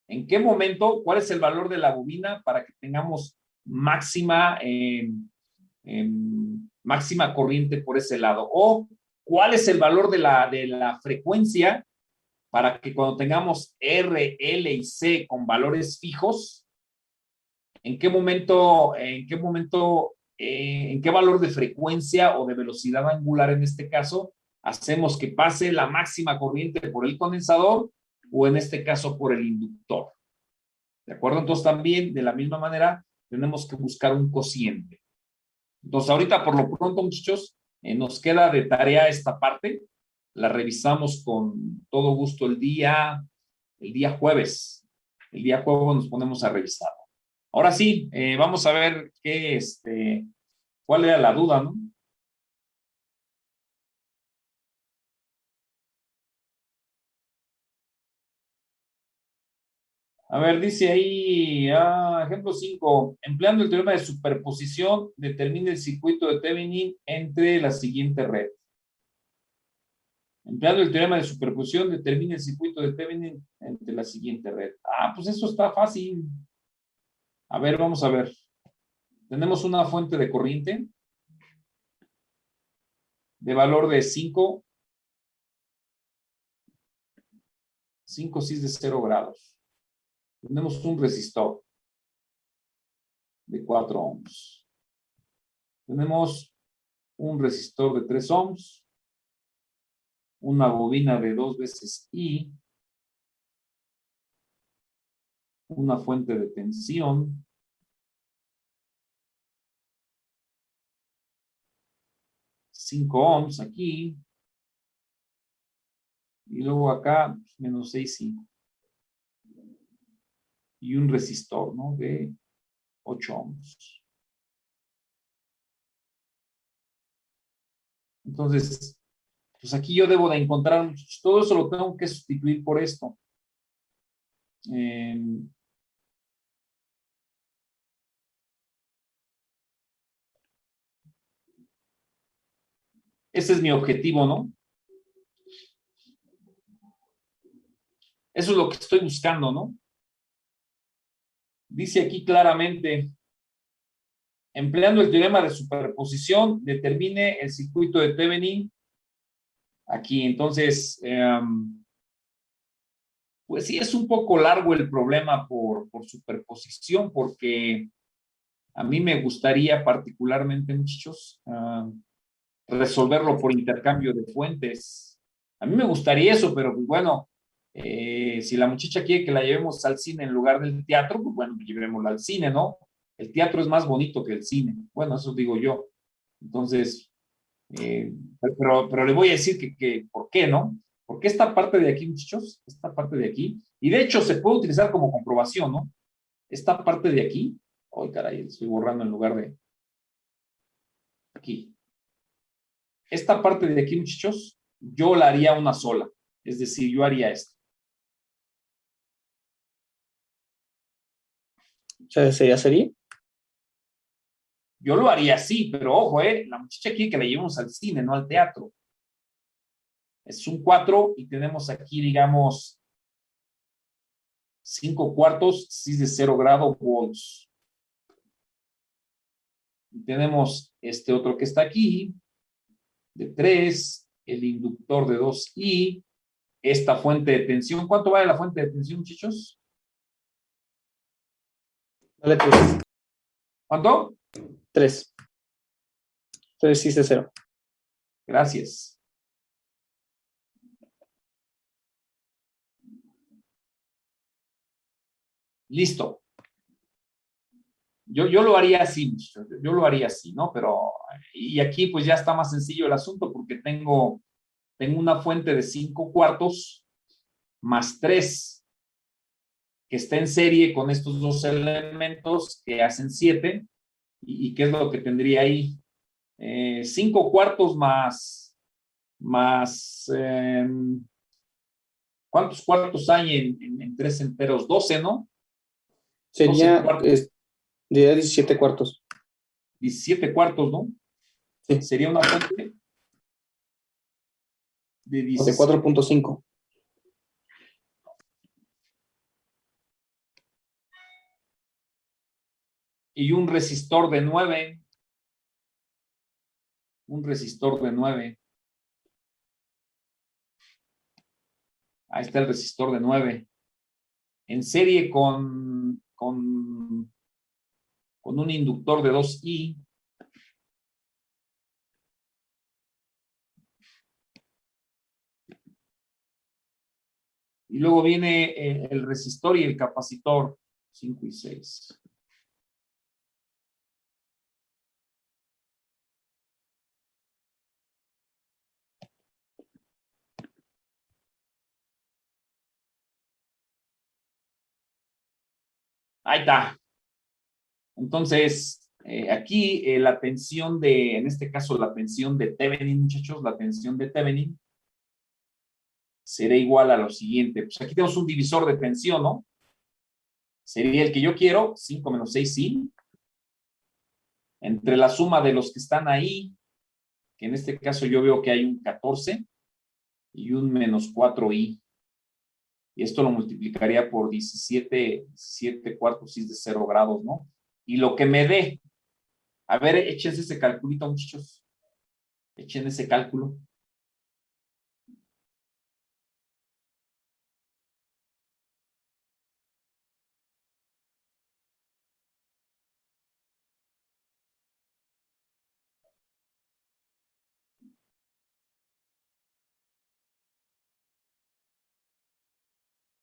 ¿En qué momento, cuál es el valor de la bobina para que tengamos máxima corriente por ese lado? O cuál es el valor de la frecuencia para que cuando tengamos R, L y C con valores fijos, en qué valor de frecuencia o de velocidad angular en este caso hacemos que pase la máxima corriente por el condensador o en este caso por el inductor. ¿De acuerdo? Entonces también de la misma manera tenemos que buscar un cociente. Entonces ahorita por lo pronto, muchachos, nos queda de tarea esta parte. La revisamos con todo gusto el día jueves. El día jueves nos ponemos a revisar. Ahora sí, vamos a ver cuál era la duda, ¿no? A ver, dice ahí, ejemplo 5, empleando el teorema de superposición, determina el circuito de Thevenin entre la siguiente red. Empleando el teorema de superposición, determina el circuito de Thevenin entre la siguiente red. Pues eso está fácil. A ver, vamos a ver. Tenemos una fuente de corriente de valor de 5 cis de 0 grados. Tenemos un resistor de 4 ohms. Tenemos un resistor de 3 ohms, una bobina de 2 veces I, una fuente de tensión, 5 ohms aquí, Y luego acá, menos 6i. Y un resistor, ¿no? De 8 ohms. Entonces, pues aquí yo debo de encontrar, todo eso lo tengo que sustituir por esto. Ese es mi objetivo, ¿no? Eso es lo que estoy buscando, ¿no? Dice aquí claramente, empleando el teorema de superposición, determine el circuito de Thevenin. Aquí, entonces, pues sí, es un poco largo el problema por superposición, porque a mí me gustaría particularmente, muchachos, resolverlo por intercambio de fuentes. A mí me gustaría eso, pero pues bueno, si la muchacha quiere que la llevemos al cine en lugar del teatro, pues bueno, llevémosla al cine, ¿no? El teatro es más bonito que el cine. Bueno, eso digo yo. Entonces, pero le voy a decir que ¿por qué, no? Porque esta parte de aquí, muchachos, esta parte de aquí, y de hecho se puede utilizar como comprobación, ¿no? Esta parte de aquí, ay, caray, estoy borrando en lugar de aquí. Esta parte de aquí, muchachos, yo la haría una sola. Es decir, yo haría esto. O sea, ¿sería serie? Yo lo haría así, pero ojo, la muchacha quiere que la llevemos al cine, no al teatro. Es un 4 y tenemos aquí, digamos, 5 cuartos, 6 de 0 grado volts. Y tenemos este otro que está aquí, de 3, el inductor de 2i, esta fuente de tensión. ¿Cuánto vale la fuente de tensión, muchachos? Vale, 3. ¿Cuánto? 3. 3 sí de 0. Gracias. Listo. Yo lo haría así, yo lo haría así, ¿no? Pero, y aquí pues ya está más sencillo el asunto porque tengo una fuente de 5 cuartos más 3 que está en serie con estos dos elementos que hacen 7. ¿Y qué es lo que tendría ahí? 5 cuartos más ¿cuántos cuartos hay en 3 enteros? 12, ¿no? 12 Sería, cuartos. diría 17 cuartos. 17 cuartos, ¿no? Sí. Sería una fuente de O de 17. 4.5. Y un resistor de 9. Un resistor de 9. Ahí está el resistor de 9. En serie con un inductor de 2i. Y luego viene el resistor y el capacitor 5 y 6. Ahí está. Entonces, aquí la tensión en este caso, la tensión de Thevenin, muchachos, la tensión de Thevenin será igual a lo siguiente. Pues aquí tenemos un divisor de tensión, ¿no? Sería el que yo quiero, 5 menos 6i, entre la suma de los que están ahí, que en este caso yo veo que hay un 14 y un menos 4i. Y esto lo multiplicaría por 17 cuartos, 6 de 0 grados, ¿no? Y lo que me dé, a ver, échense ese calculito, muchachos. Echen ese cálculo.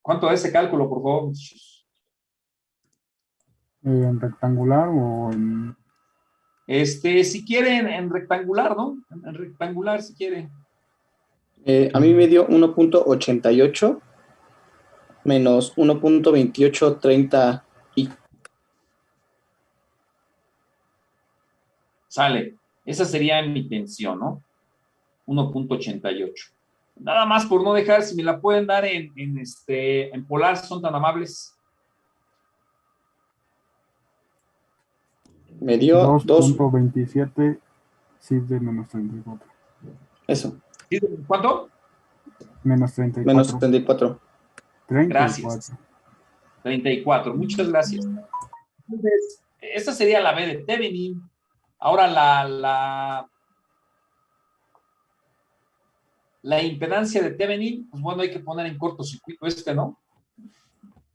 ¿Cuánto es ese cálculo, por favor, muchachos? ¿En rectangular o en...? Si quieren, en rectangular, ¿no? En rectangular, si quieren. A mí me dio 1.88 menos 1.2830 y Sale. Esa sería mi tensión, ¿no? 1.88. Nada más por no dejar, si me la pueden dar en polar, si son tan amables. me dio 2. 2.27, sí, de menos 34. Eso, ¿Sí? ¿Cuánto? Menos menos 34. 34. 34. Gracias. 34. Muchas gracias. Entonces, esta sería la B de Thevenin. Ahora la impedancia de Thevenin, pues bueno, hay que poner en cortocircuito ¿no?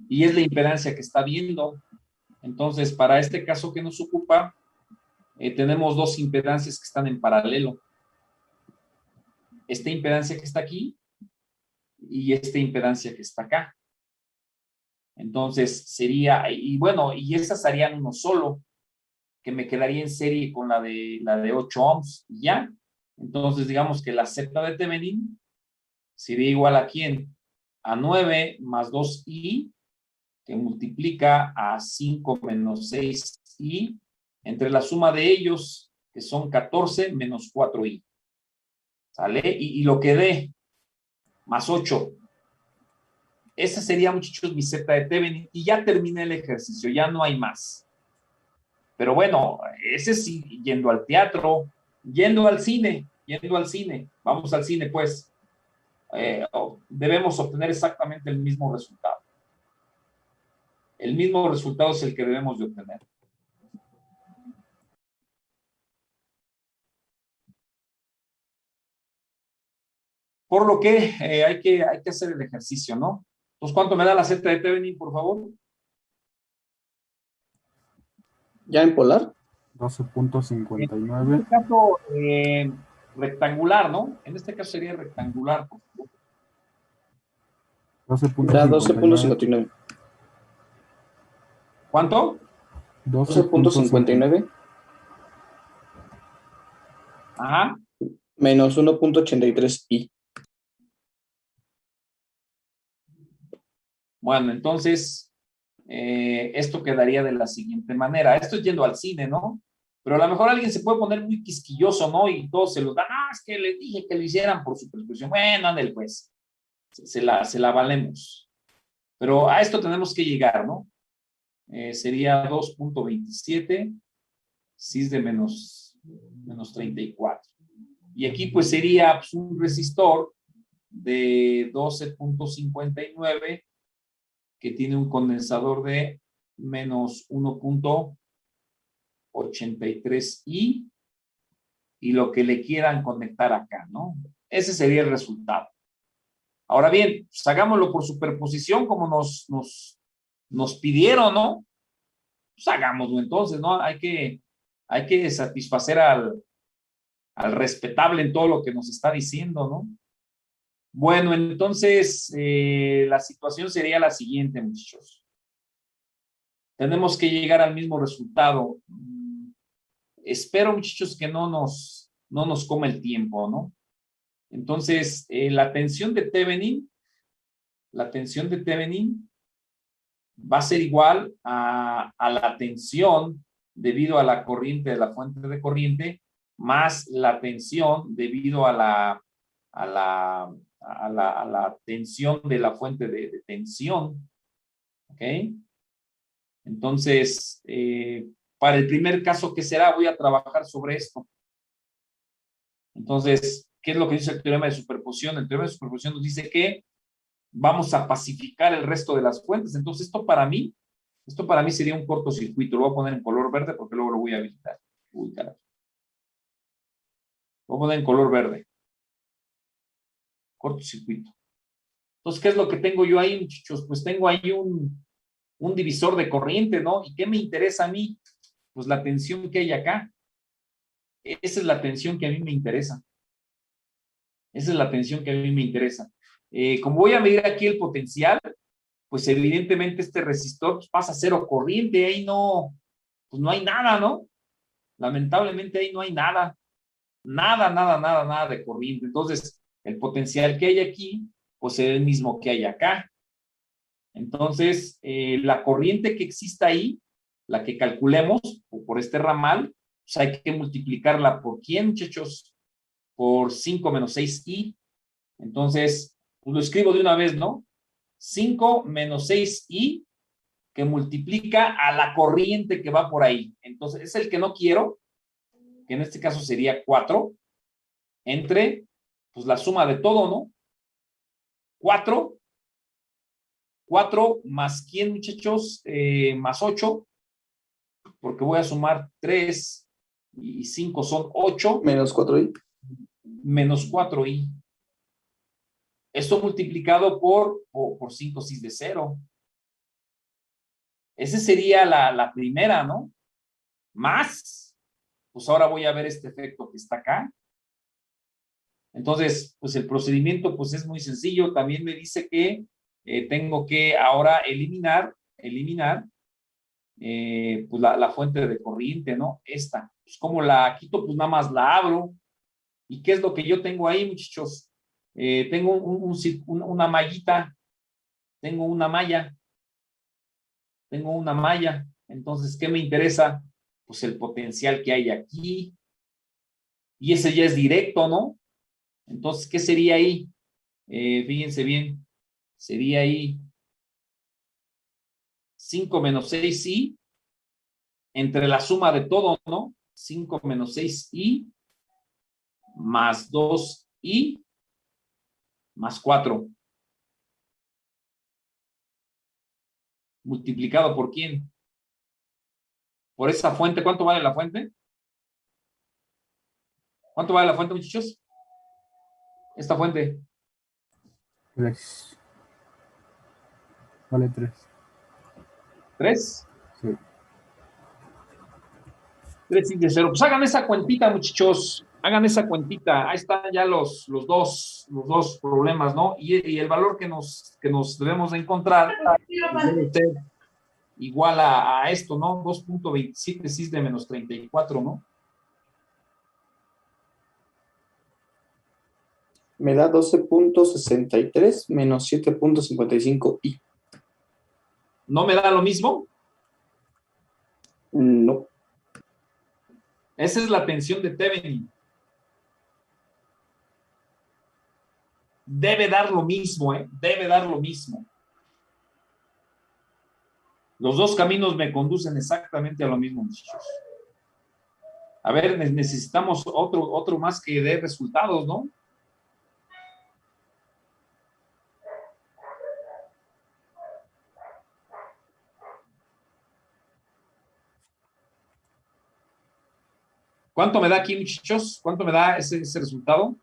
Y es la impedancia que está viendo. Entonces, para este caso que nos ocupa, tenemos dos impedancias que están en paralelo. Esta impedancia que está aquí y esta impedancia que está acá. Entonces, sería, y bueno, y esas harían uno solo, que me quedaría en serie con la de 8 ohms, y ya. Entonces, digamos que la Z de Thevenin sería igual a ¿quién? A 9 más 2i, que multiplica a 5 menos 6i, entre la suma de ellos, que son 14 menos 4i. ¿Sale? Y lo que dé, más 8. Esa sería, muchachos, mi Z de Thevenin, y ya terminé el ejercicio, ya no hay más. Pero bueno, ese sí, yendo al teatro, yendo al cine. Vamos al cine, pues. Debemos obtener exactamente el mismo resultado. El mismo resultado es el que debemos de obtener. Por lo que hay que hacer el ejercicio, ¿no? Entonces, ¿cuánto me da la Z de Thevenin, por favor? ¿Ya en polar? 12.59. En este caso, rectangular, ¿no? En este caso sería rectangular, por favor. Era 12.59. 12.59. ¿Cuánto? 12.59 Ajá. menos 1.83i. Bueno, entonces, esto quedaría de la siguiente manera. Esto es yendo al cine, ¿no? Pero a lo mejor alguien se puede poner muy quisquilloso, ¿no? Y todos se los dan, es que les dije que lo hicieran por superposición. Bueno, ándale, pues, se la valemos. Pero a esto tenemos que llegar, ¿no? Sería 2.27, cis de menos 34. Y aquí pues sería pues, un resistor de 12.59 que tiene un condensador de menos 1.83i y lo que le quieran conectar acá, ¿no? Ese sería el resultado. Ahora bien, pues hagámoslo por superposición como nos pidieron, ¿no? Pues hagámoslo entonces, ¿no? Hay que satisfacer al respetable en todo lo que nos está diciendo, ¿no? Bueno, entonces la situación sería la siguiente, muchachos. Tenemos que llegar al mismo resultado. Espero, muchachos, que no nos coma el tiempo, ¿no? Entonces, la tensión de Thevenin va a ser igual a la tensión debido a la corriente de la fuente de corriente más la tensión debido a la tensión de la fuente de tensión. ¿Ok? Entonces, para el primer caso, ¿qué será? Voy a trabajar sobre esto. Entonces, ¿qué es lo que dice el teorema de superposición? El teorema de superposición nos dice que vamos a pacificar el resto de las fuentes. Entonces, esto para mí sería un cortocircuito. Lo voy a poner en color verde porque luego lo voy a habilitar. Uy, carajo. Lo voy a poner en color verde. Cortocircuito. Entonces, ¿qué es lo que tengo yo ahí, muchachos? Pues tengo ahí un divisor de corriente, ¿no? ¿Y qué me interesa a mí? Pues la tensión que hay acá. Esa es la tensión que a mí me interesa. Esa es la tensión que a mí me interesa. Como voy a medir aquí el potencial, pues evidentemente este resistor pues, pasa a cero corriente, ahí no, pues no hay nada, ¿no? Lamentablemente ahí no hay nada, nada de corriente. Entonces, El potencial que hay aquí, pues es el mismo que hay acá. Entonces, la corriente que exista ahí, la que calculemos por este ramal, pues hay que multiplicarla por ¿quién, muchachos? Por 5 menos 6i. Entonces, pues lo escribo de una vez, ¿no? 5 menos 6i que multiplica a la corriente que va por ahí. Entonces, es el que no quiero, que en este caso sería 4, entre, pues la suma de todo, ¿no? 4 más ¿quién, muchachos? Más 8, porque voy a sumar 3 y 5 son 8. Menos 4i. Menos 4i. Esto multiplicado por 5 cis de 0. Esa sería la primera, ¿no? Más, pues ahora voy a ver este efecto que está acá. Entonces, pues el procedimiento pues es muy sencillo. También me dice que tengo que ahora eliminar pues la fuente de corriente, ¿no? Esta. Pues como la quito, pues nada más la abro. ¿Y qué es lo que yo tengo ahí, muchachos? Tengo una mallita. Tengo una malla. Entonces, ¿qué me interesa? Pues el potencial que hay aquí. Y ese ya es directo, ¿no? Entonces, ¿qué sería ahí? Fíjense bien. Sería ahí 5 menos 6i entre la suma de todo, ¿no? 5 menos 6i más 2i más 4. Multiplicado por quién? Por esa fuente. ¿Cuánto vale la fuente? ¿Cuánto vale la fuente, muchachos? Esta fuente. 3. Vale 3. 3. Sí. 3 y de 0. Pues hagan esa cuentita, muchachos. Hagan esa cuentita. Ahí están ya los dos problemas, ¿no? Y el valor que nos debemos de encontrar pues debe ser igual a esto, ¿no? 2.27 cis de menos 34, ¿no? Me da 12.63 menos 7.55i. ¿No me da lo mismo? No. Esa es la tensión de Thevenin. Debe dar lo mismo, ¿eh? Debe dar lo mismo. Los dos caminos me conducen exactamente a lo mismo, muchachos. A ver, necesitamos otro más que dé resultados, ¿no? ¿Cuánto me da aquí, muchachos? ¿Cuánto me da ese resultado?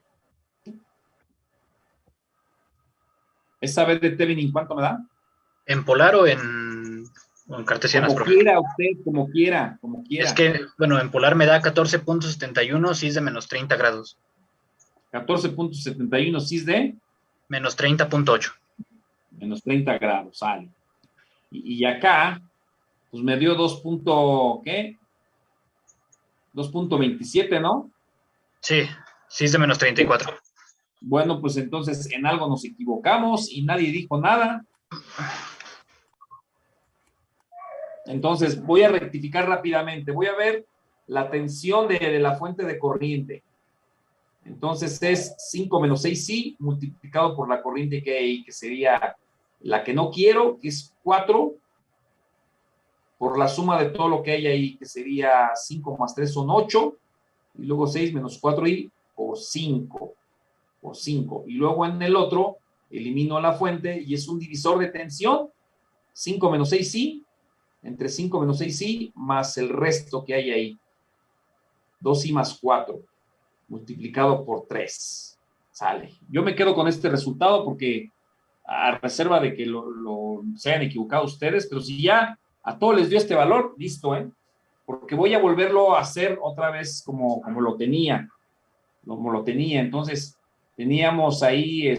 Esa vez de Thevenin, ¿cuánto me da? ¿En polar o en cartesianas, Como profe? quiera usted, como quiera. Es que, bueno, en polar me da 14.71 cis de menos 30 grados. 14.71 cis de Menos 30.8. menos 30 grados, sale. Y acá, pues me dio 2.27, ¿no? Sí, cis de menos 34. Bueno, pues entonces en algo nos equivocamos y nadie dijo nada. Entonces voy a rectificar rápidamente. Voy a ver la tensión de la fuente de corriente. Entonces es 5 menos 6i multiplicado por la corriente que hay ahí, que sería la que no quiero, que es 4, por la suma de todo lo que hay ahí, que sería 5 más 3 son 8, y luego 6 menos 4i por 5. Y luego en el otro elimino la fuente y es un divisor de tensión, 5 menos 6i, entre 5 menos 6i más el resto que hay ahí, 2i más 4, multiplicado por 3. Sale. Yo me quedo con este resultado porque a reserva de que se hayan equivocado ustedes, pero si ya a todos les dio este valor, listo, ¿eh? Porque voy a volverlo a hacer otra vez como lo tenía. Entonces, teníamos ahí el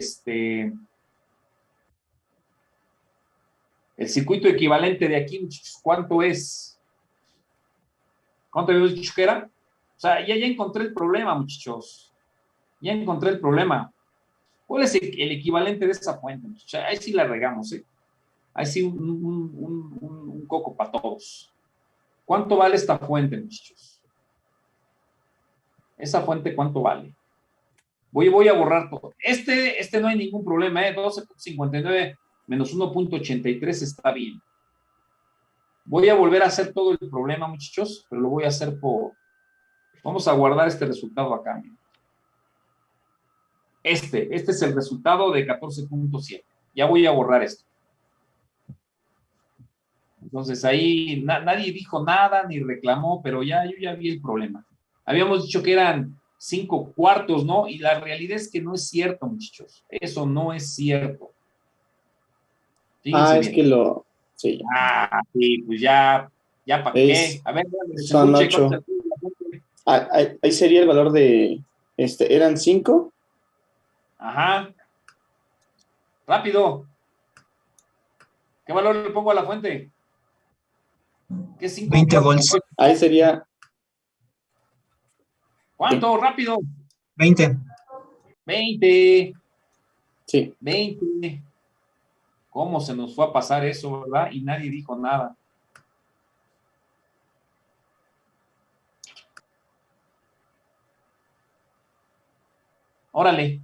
circuito equivalente de aquí, muchachos, ¿cuánto es? ¿Cuánto habíamos dicho que era? O sea, ya encontré el problema, muchachos. Ya encontré el problema. ¿Cuál es el equivalente de esa fuente? O sea, ahí sí la regamos, ¿eh? Ahí sí un coco para todos. ¿Cuánto vale esta fuente, muchachos? ¿Esa fuente cuánto vale? Voy a borrar todo. Este no hay ningún problema, ¿eh? 12.59 menos 1.83 está bien. Voy a volver a hacer todo el problema, muchachos, pero lo voy a hacer por... Vamos a guardar este resultado acá. Miren. Este es el resultado de 14.7. Ya voy a borrar esto. Entonces ahí nadie dijo nada ni reclamó, pero yo ya vi el problema. Habíamos dicho que eran 5 cuartos, ¿no? Y la realidad es que no es cierto, muchachos. Eso no es cierto. Fíjense es bien. que lo... Sí. Sí, pues ya para qué. A ver, son 8. Ahí sería el valor de... eran 5. Ajá. Rápido. ¿Qué valor le pongo a la fuente? ¿Qué 5? 20 volts. Ahí sería... ¿Cuánto? Rápido. 20. 20. Sí. 20. ¿Cómo se nos fue a pasar eso, verdad? Y nadie dijo nada. Órale.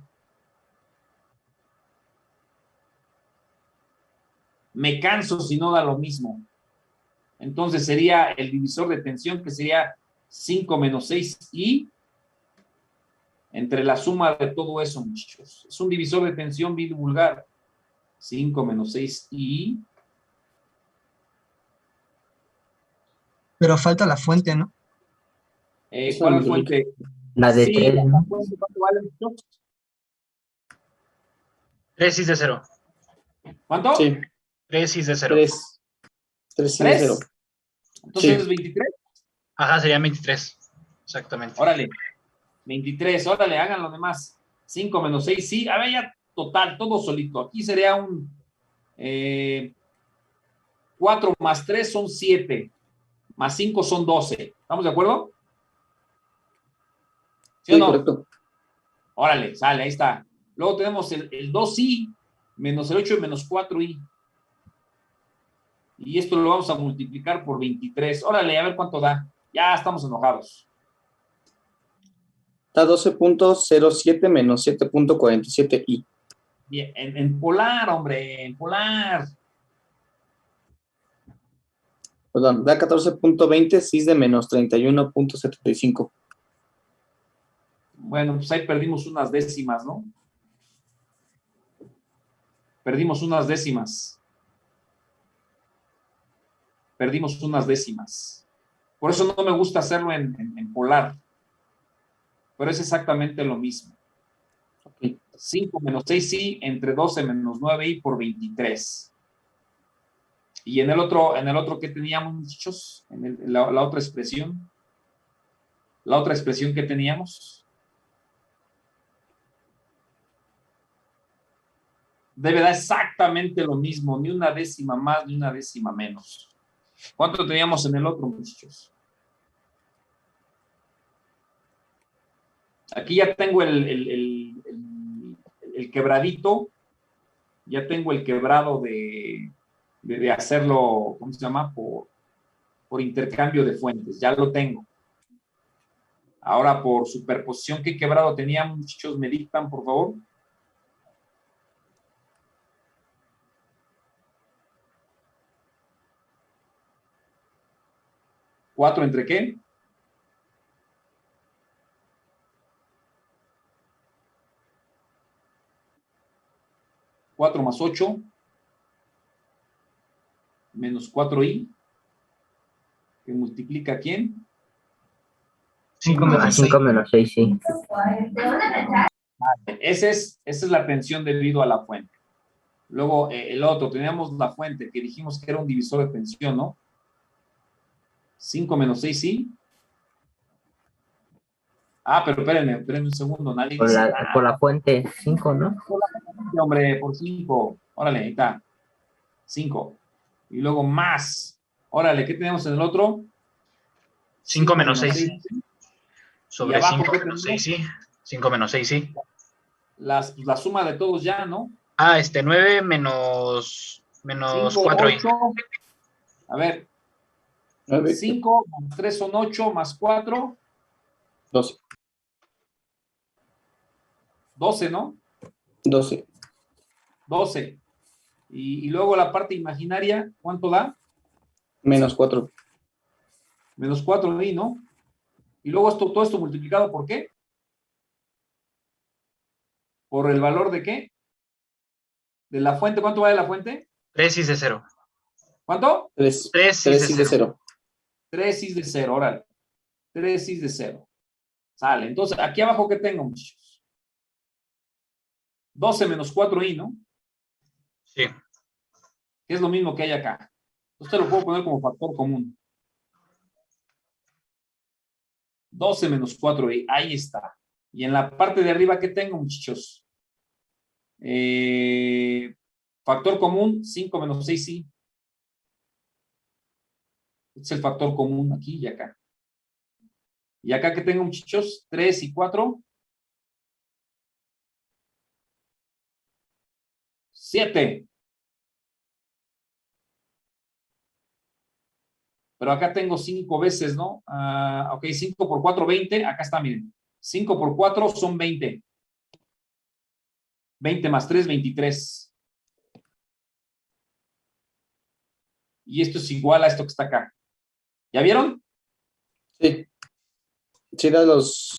Me canso si no da lo mismo. Entonces sería el divisor de tensión que sería 5 menos 6i entre la suma de todo eso, muchachos. Es un divisor de tensión bivulgar. 5 menos 6i. Pero falta la fuente, ¿no? ¿Cuál fuente? La de Sí, 3, la ¿no? fuente, ¿cuánto vale, muchachos? 3 is de 0. ¿Cuánto? Sí. 3 is de 0. 3. 3 ¿Tres? 0. Entonces Sí. es 23. Ajá, serían 23. Exactamente. Órale. 23. Órale, hagan lo demás. 5 menos 6, sí. A ver, ya total, todo solito. Aquí sería un 4 más 3 son 7. Más 5 son 12. ¿Estamos de acuerdo? ¿Sí o Sí, no? correcto. Órale, sale, ahí está. Luego tenemos el 2i menos el 8 menos 4i. Y esto lo vamos a multiplicar por 23. Órale, a ver cuánto da. Ya estamos enojados. Está 12.07 menos 7.47i. Bien, en polar, hombre, en polar. Perdón, da 14.20, cis de menos 31.75. Bueno, pues ahí perdimos unas décimas, ¿no? Perdimos unas décimas. Perdimos unas décimas. Por eso no me gusta hacerlo en polar. Pero es exactamente lo mismo. Okay. 5 menos 6i entre 12 menos 9i por 23. Y en el otro que teníamos, muchachos, en la otra expresión. La otra expresión que teníamos. Debe dar exactamente lo mismo, ni una décima más, ni una décima menos. ¿Cuánto teníamos en el otro, muchachos? Aquí ya tengo el quebradito, ya tengo el quebrado de hacerlo, ¿cómo se llama? Por intercambio de fuentes, ya lo tengo. Ahora por superposición, ¿qué quebrado teníamos, muchachos? ¿Me dictan, por favor? ¿4 entre qué? ¿4 más 8? Menos 4i. ¿Que multiplica quién? 5 A menos 5 menos 6, sí. Esa es la tensión debido a la fuente. Luego, el otro, teníamos la fuente que dijimos que era un divisor de tensión, ¿no? 5 menos 6, sí. Pero espérenme un segundo, nadie Por dice la, nada. por la fuente 5, ¿no? Hombre, por 5. Órale, ahí está. 5. Y luego más. Órale, ¿qué tenemos en el otro? 5 5 menos 6. Sobre Y abajo, 5 ¿qué menos tenemos? 6, sí. 5 menos 6, sí. la suma de todos ya, ¿no? 9 menos 5, 4 y 8. A ver, 9, 5 más 3 son 8, más 4, 12. 12, ¿no? 12. 12. Y luego la parte imaginaria, ¿cuánto da? Menos 4. Menos 4 ahí, ¿no? Y luego todo esto multiplicado ¿por qué? ¿Por el valor de qué? De la fuente. ¿Cuánto vale la fuente? 3 is de 0. ¿Cuánto? 3. 3 is 3 de is de 0. 0. 3 is de 0, órale. 3 is de 0. Sale. Entonces, aquí abajo, ¿qué tengo, muchachos? 12 menos 4i, ¿no? Sí. Que es lo mismo que hay acá. Esto lo puedo poner como factor común. 12 menos 4i, ahí está. Y en la parte de arriba, ¿qué tengo, muchachos? Factor común, 5 menos 6i. Este es el factor común aquí y acá. Y acá, ¿qué tengo, muchachos? 3 y 4. 7. Pero acá tengo 5 veces, ¿no? Ok, 5 por 4, 20. Acá está, miren. 5 por 4 son 20. 20 más 3, 23. Y esto es igual a esto que está acá. ¿Ya vieron? Sí. Sí, da los.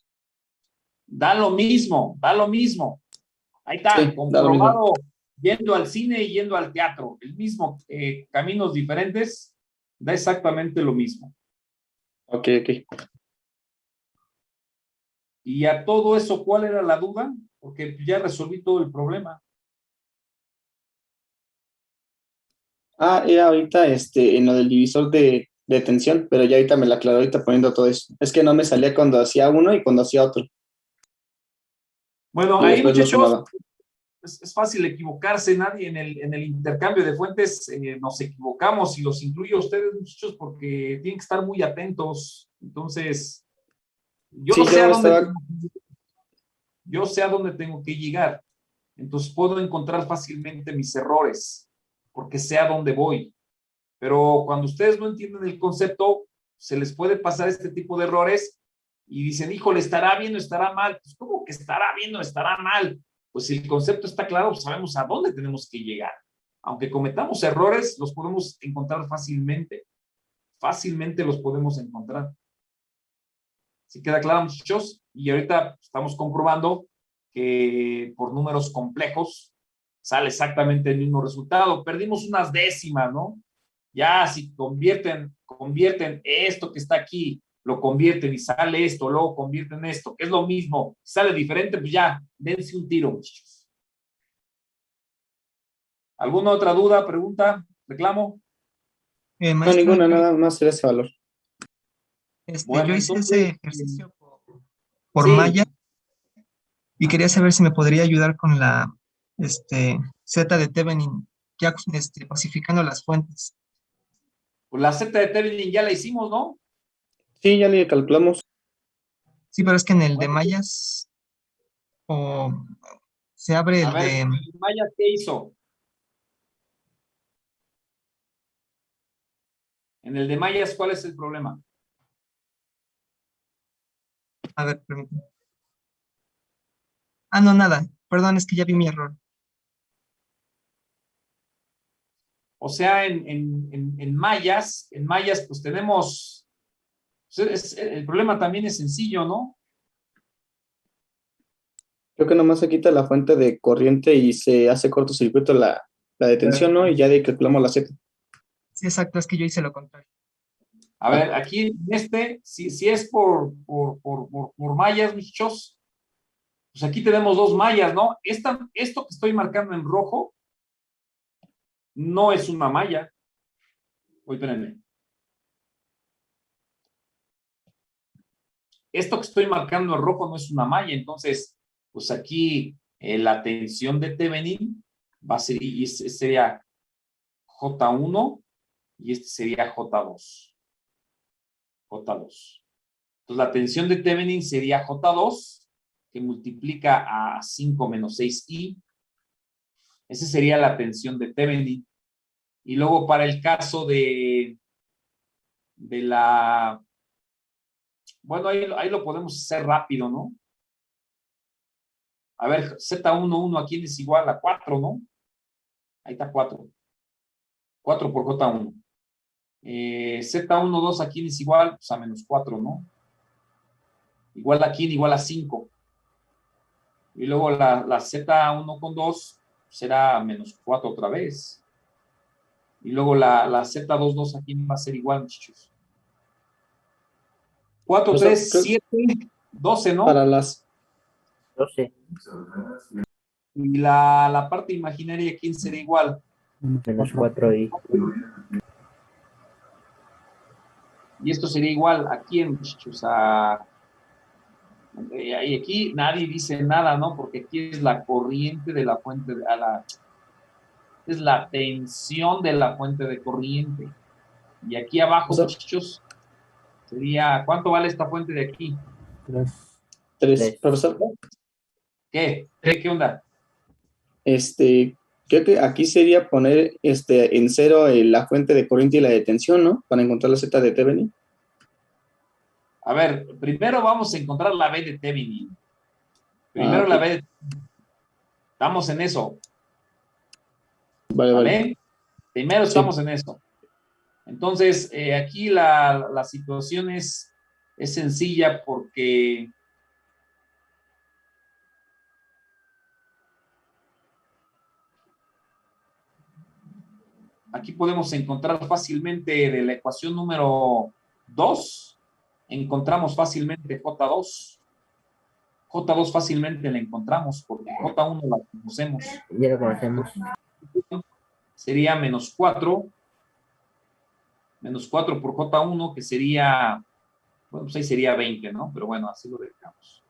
Da lo mismo, da lo mismo. Ahí está, Sí, da lo mismo. comprobado yendo al cine y yendo al teatro. El mismo, caminos diferentes, da exactamente lo mismo. Ok, ok. Y a todo eso, ¿cuál era la duda? Porque ya resolví todo el problema. Era ahorita en lo del divisor de tensión, pero ya ahorita me la aclaró ahorita poniendo todo eso. Es que no me salía cuando hacía uno y cuando hacía otro. Bueno, Y ahí, después lo muchachos, sumaba. es fácil equivocarse. Nadie en el intercambio de fuentes nos equivocamos y los incluyo a ustedes, muchachos, porque tienen que estar muy atentos. Entonces, yo Sí, sé a yo dónde estaba. yo sé a dónde tengo que llegar. Entonces puedo encontrar fácilmente mis errores, porque sé a dónde voy. Pero cuando ustedes no entienden el concepto, se les puede pasar este tipo de errores y dicen, híjole, ¿estará bien o estará mal? Pues, ¿cómo que estará bien o estará mal? Pues si el concepto está claro, pues sabemos a dónde tenemos que llegar. Aunque cometamos errores, los podemos encontrar fácilmente. Fácilmente los podemos encontrar. ¿Sí queda claro, muchachos? Y ahorita estamos comprobando que por números complejos sale exactamente el mismo resultado. Perdimos unas décimas, ¿no? Ya si convierten esto que está aquí, lo convierten y sale esto, luego convierten esto, que es lo mismo, sale diferente, pues ya, dense un tiro, muchachos. ¿Alguna otra duda, pregunta, reclamo? No, Maestro, ninguna, nada más era ese valor. yo Bueno, hice ese entonces, ejercicio por sí, Maya y quería saber si me podría ayudar con la Z de Thevenin, ya pacificando las fuentes. pues la Z de Thevenin ya la hicimos, ¿no? Sí, ya le calculamos. Sí, pero es que en el de Bueno, Mayas o se abre a el ver, de, Maya, ¿qué hizo? En el de Mayas, ¿cuál es el problema? a ver, permíteme. No, nada, perdón, es que ya vi mi error. O sea, en Mayas, pues tenemos, el problema también es sencillo, ¿no? Creo que nomás se quita la fuente de corriente y se hace cortocircuito la detención, ¿no? Y ya de ahí calculamos la Z. Sí, exacto, es que yo hice lo contrario. A ver, aquí en si es por mallas, muchachos, pues aquí tenemos dos mallas, ¿no? Esto que estoy marcando en rojo no es una malla. Uy, espérenme. Esto que estoy marcando en rojo no es una malla, entonces, pues aquí la tensión de Thevenin va a ser, y este sería J1 y este sería J2. J2. Entonces la tensión de Thevenin sería J2, que multiplica a 5 menos 6i. Esa sería la tensión de Thevenin. Y luego para el caso de la... Bueno, ahí lo podemos hacer rápido, ¿no? A ver, Z11 aquí es igual a 4, ¿no? Ahí está 4. 4 por J1. Z12 aquí es igual pues, a menos 4, ¿no? Igual aquí igual a 5. Y luego la Z1 con 2 será menos 4 otra vez. Y luego la Z22 aquí va a ser igual, muchachos. 4, O sea, 3, 7, 12, ¿no? para las 12 Y la parte imaginaria, ¿quién será igual? menos 4i. Y esto sería igual a quién, muchachos. Y aquí nadie dice nada, ¿no? Porque aquí es la corriente de la fuente, es la tensión de la fuente de corriente. Y aquí abajo, o sea, muchachos, sería, ¿cuánto vale esta fuente de aquí? 3. Tres. Profesor, ¿Qué onda? creo que aquí sería poner en cero la fuente de corriente y la de tensión, ¿no? Para encontrar la Z de Thevenin. A ver, primero vamos a encontrar la B de Thevenin. Primero Ok. la B de... Estamos en eso, Vale, vale. ¿vale? Primero Sí. estamos en eso. Entonces, aquí la situación es sencilla porque aquí podemos encontrar fácilmente de la ecuación número 2, encontramos fácilmente J2. J2 fácilmente la encontramos porque J1 la conocemos. Ya lo conocemos. Sería menos 4 por J1, que sería, bueno, pues ahí sería 20, ¿no? Pero bueno, así lo dejamos.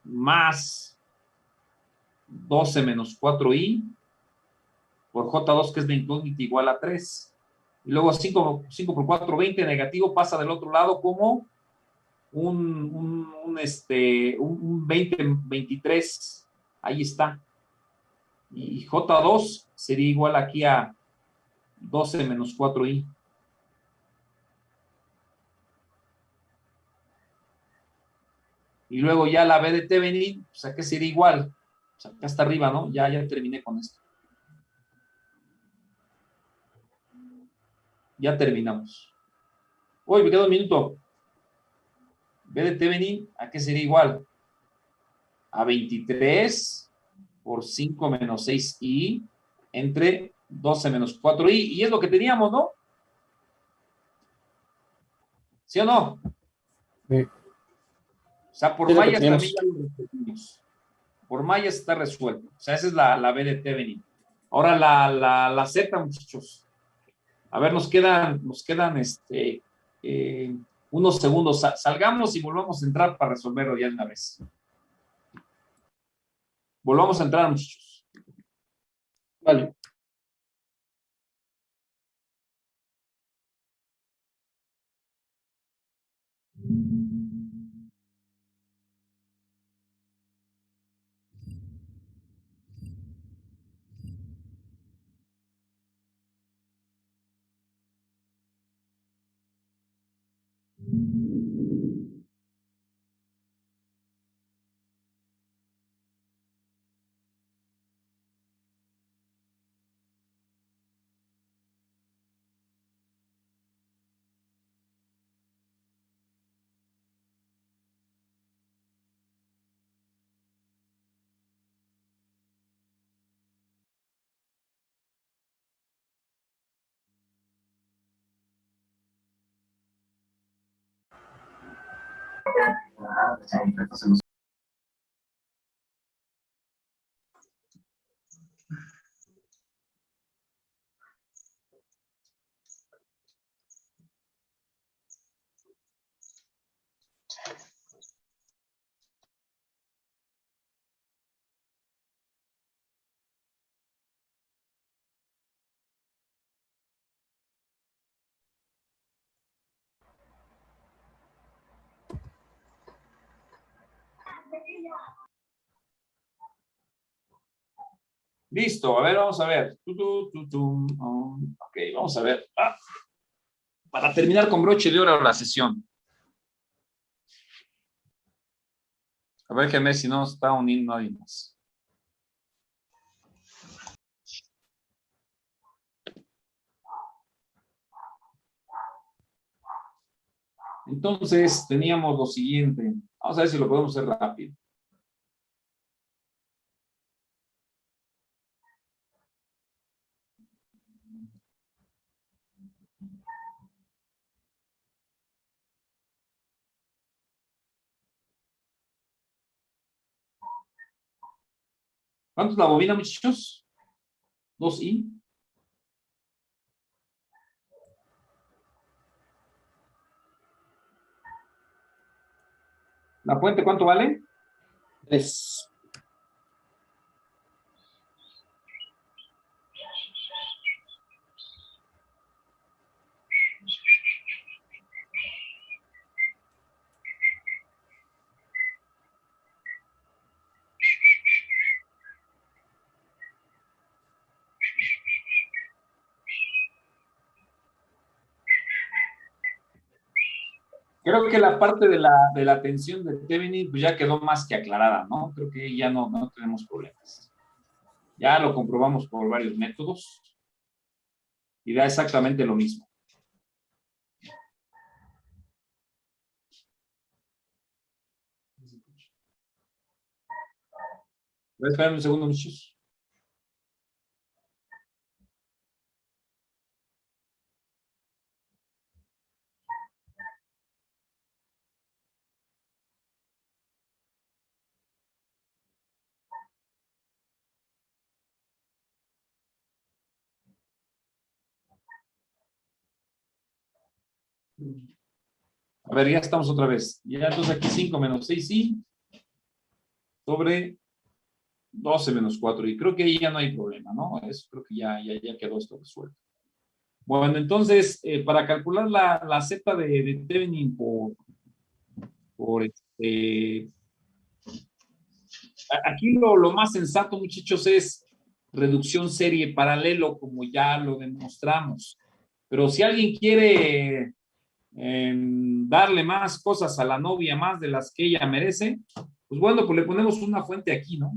Más 12 menos 4i por J2, que es de incógnita, igual a 3. Y luego 5 por 4, 20, negativo, pasa del otro lado como un 20, 23. Ahí está. Y J2 sería igual aquí a 12 menos 4i. Y luego ya la B de Thevenin, pues acá sería igual. O sea, acá está arriba, ¿no? Ya terminé con esto. Ya terminamos. Uy, me queda un minuto. B de Thevenin, ¿a qué sería igual? A 23 por 5 menos 6i entre 12 menos 4i. Y es lo que teníamos, ¿no? ¿Sí o no? Sí. O sea, por Es lo que mallas teníamos. también ya lo resolvimos. Por mallas está resuelto. O sea, esa es la B de Thevenin. Ahora la Z, muchachos. A ver, nos quedan unos segundos. Salgamos y volvamos a entrar para resolverlo ya de una vez. Volvamos a entrar, muchachos. Vale. Listo, a ver, vamos a ver. Ok, vamos a ver. Para terminar con broche de oro la sesión. A ver, que si no está uniendo nadie más. Entonces, teníamos lo siguiente. Vamos a ver si lo podemos hacer rápido. ¿Cuánto es la bobina, muchachos? 2i. ¿La fuente cuánto vale? 3. Creo que la parte de la tensión de Thevenin pues ya quedó más que aclarada, ¿no? Creo que ya no tenemos problemas. Ya lo comprobamos por varios métodos y da exactamente lo mismo. Voy a esperar un segundo, muchachos. A ver, ya estamos otra vez. Ya entonces aquí 5 menos 6i sobre 12 menos 4. Y creo que ahí ya no hay problema, ¿no? Eso creo que ya quedó esto resuelto. Bueno, entonces, para calcular la z de Thevenin aquí lo más sensato, muchachos, es reducción serie paralelo, como ya lo demostramos. Pero si alguien quiere darle más cosas a la novia, más de las que ella merece, pues bueno, pues le ponemos una fuente aquí, ¿no?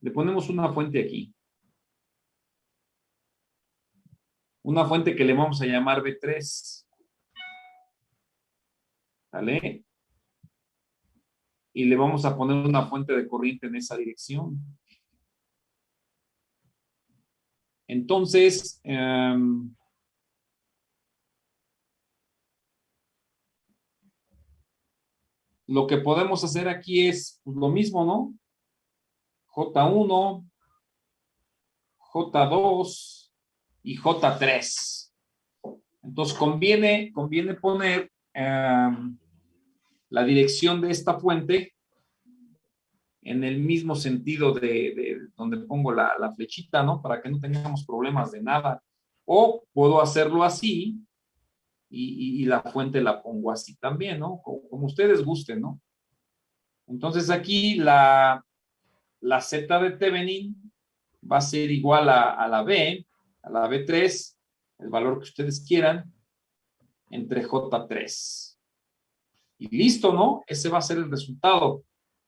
Le ponemos una fuente aquí. Una fuente que le vamos a llamar B3. ¿Vale? Y le vamos a poner una fuente de corriente en esa dirección. Entonces, lo que podemos hacer aquí es pues, lo mismo, ¿no? J1, J2 y J3. Entonces, conviene poner la dirección de esta fuente en el mismo sentido de donde pongo la flechita, ¿no? Para que no tengamos problemas de nada. O puedo hacerlo así y la fuente la pongo así también, ¿no? Como ustedes gusten, ¿no? Entonces aquí la Z de Thevenin va a ser igual a la B3, el valor que ustedes quieran, entre J3. Y listo, ¿no? Ese va a ser el resultado.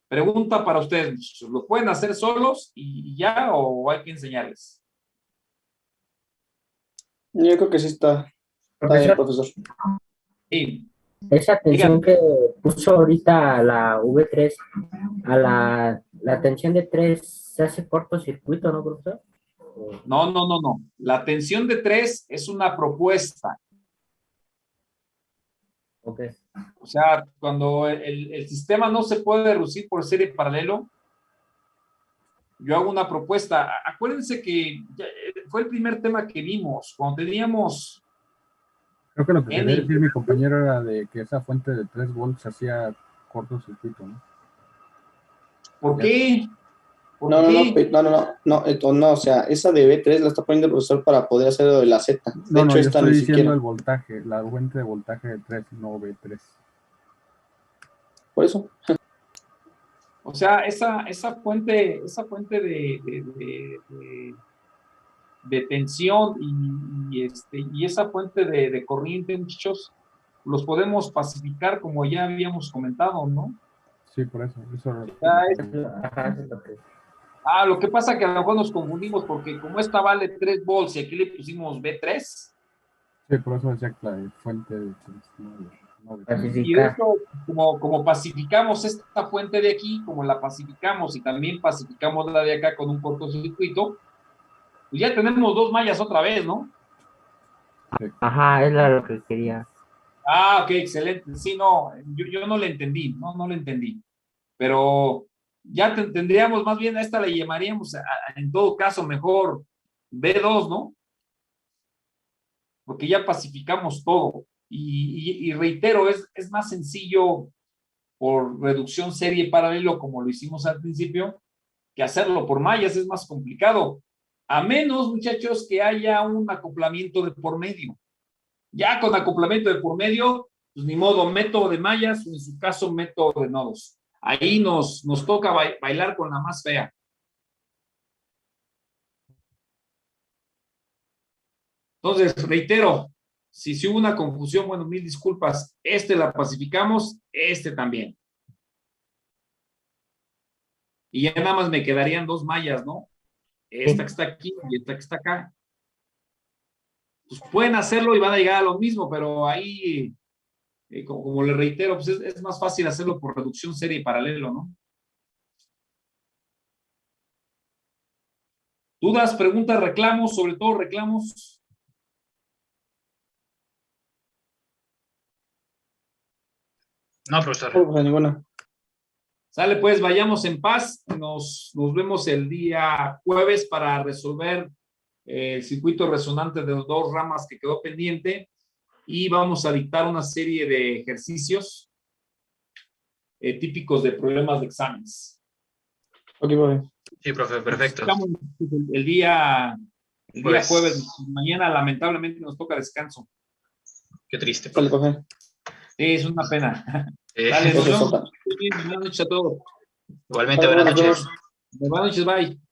Pregunta para ustedes, ¿lo pueden hacer solos y ya o hay que enseñarles? Yo creo que sí está bien, profesor. Sí. Esa tensión Digan. que puso ahorita la V3, a la tensión de 3 se hace cortocircuito, ¿no, profesor? No. La tensión de 3 es una propuesta. Ok. O sea, cuando el sistema no se puede reducir por serie paralelo, yo hago una propuesta. Acuérdense que fue el primer tema que vimos, cuando teníamos... Creo que lo que quería decir mi compañero era de que esa fuente de 3 volts hacía cortocircuito, ¿no? ¿Por qué? No, o sea, esa de B3 la está poniendo el profesor para poder hacer lo de la Z. De hecho, yo esta estoy ni diciendo siquiera. el voltaje, la fuente de voltaje de 3, no B3. Por eso. O sea, esa fuente de tensión y esa fuente de corriente, muchachos, los podemos pacificar como ya habíamos comentado, ¿no? Sí, por eso. Ya Ajá, eso es lo que... lo que pasa es que a lo mejor nos confundimos porque como esta vale 3 volts y aquí le pusimos B3, Sí, por eso decía que la fuente de y de Pacificar. hecho, como pacificamos esta fuente de aquí, como la pacificamos y también pacificamos la de acá con un cortocircuito, pues ya tenemos 2 mallas otra vez, ¿no? Ajá, es lo que quería. Ok, excelente. Sí, no, yo no le entendí, no le entendí. Pero ya tendríamos, más bien a esta le llamaríamos, en todo caso, mejor B2, ¿no? Porque ya pacificamos todo. Y reitero, es más sencillo por reducción serie paralelo, como lo hicimos al principio, que hacerlo por mallas es más complicado. A menos, muchachos, que haya un acoplamiento de por medio. Ya con acoplamiento de por medio, pues ni modo, método de mallas, o en su caso, método de nodos. Ahí nos toca bailar con la más fea. Entonces, reitero, si hubo una confusión, bueno, mil disculpas. La pacificamos, también. Y ya nada más me quedarían 2 mallas, ¿no? Esta que está aquí y esta que está acá. Pues pueden hacerlo y van a llegar a lo mismo, pero ahí, como le reitero, pues es más fácil hacerlo por reducción serie y paralelo, ¿no? ¿Dudas, preguntas, reclamos, sobre todo reclamos? No, profesor. Ninguna. Sale, pues, vayamos en paz. Nos vemos el día jueves para resolver el circuito resonante de las 2 ramas que quedó pendiente y vamos a dictar una serie de ejercicios típicos de problemas de exámenes. Ok, profe. Sí, profe, perfecto. Estamos el día Pues- jueves. Mañana, lamentablemente, nos toca descanso. Qué triste, Sale, profe. profe. Sí, es una pena. Eh, Dale, nos Eso es vemos. otra. Buenas noches a todos. Igualmente, buenas Nos noches. vemos. Buenas noches, bye.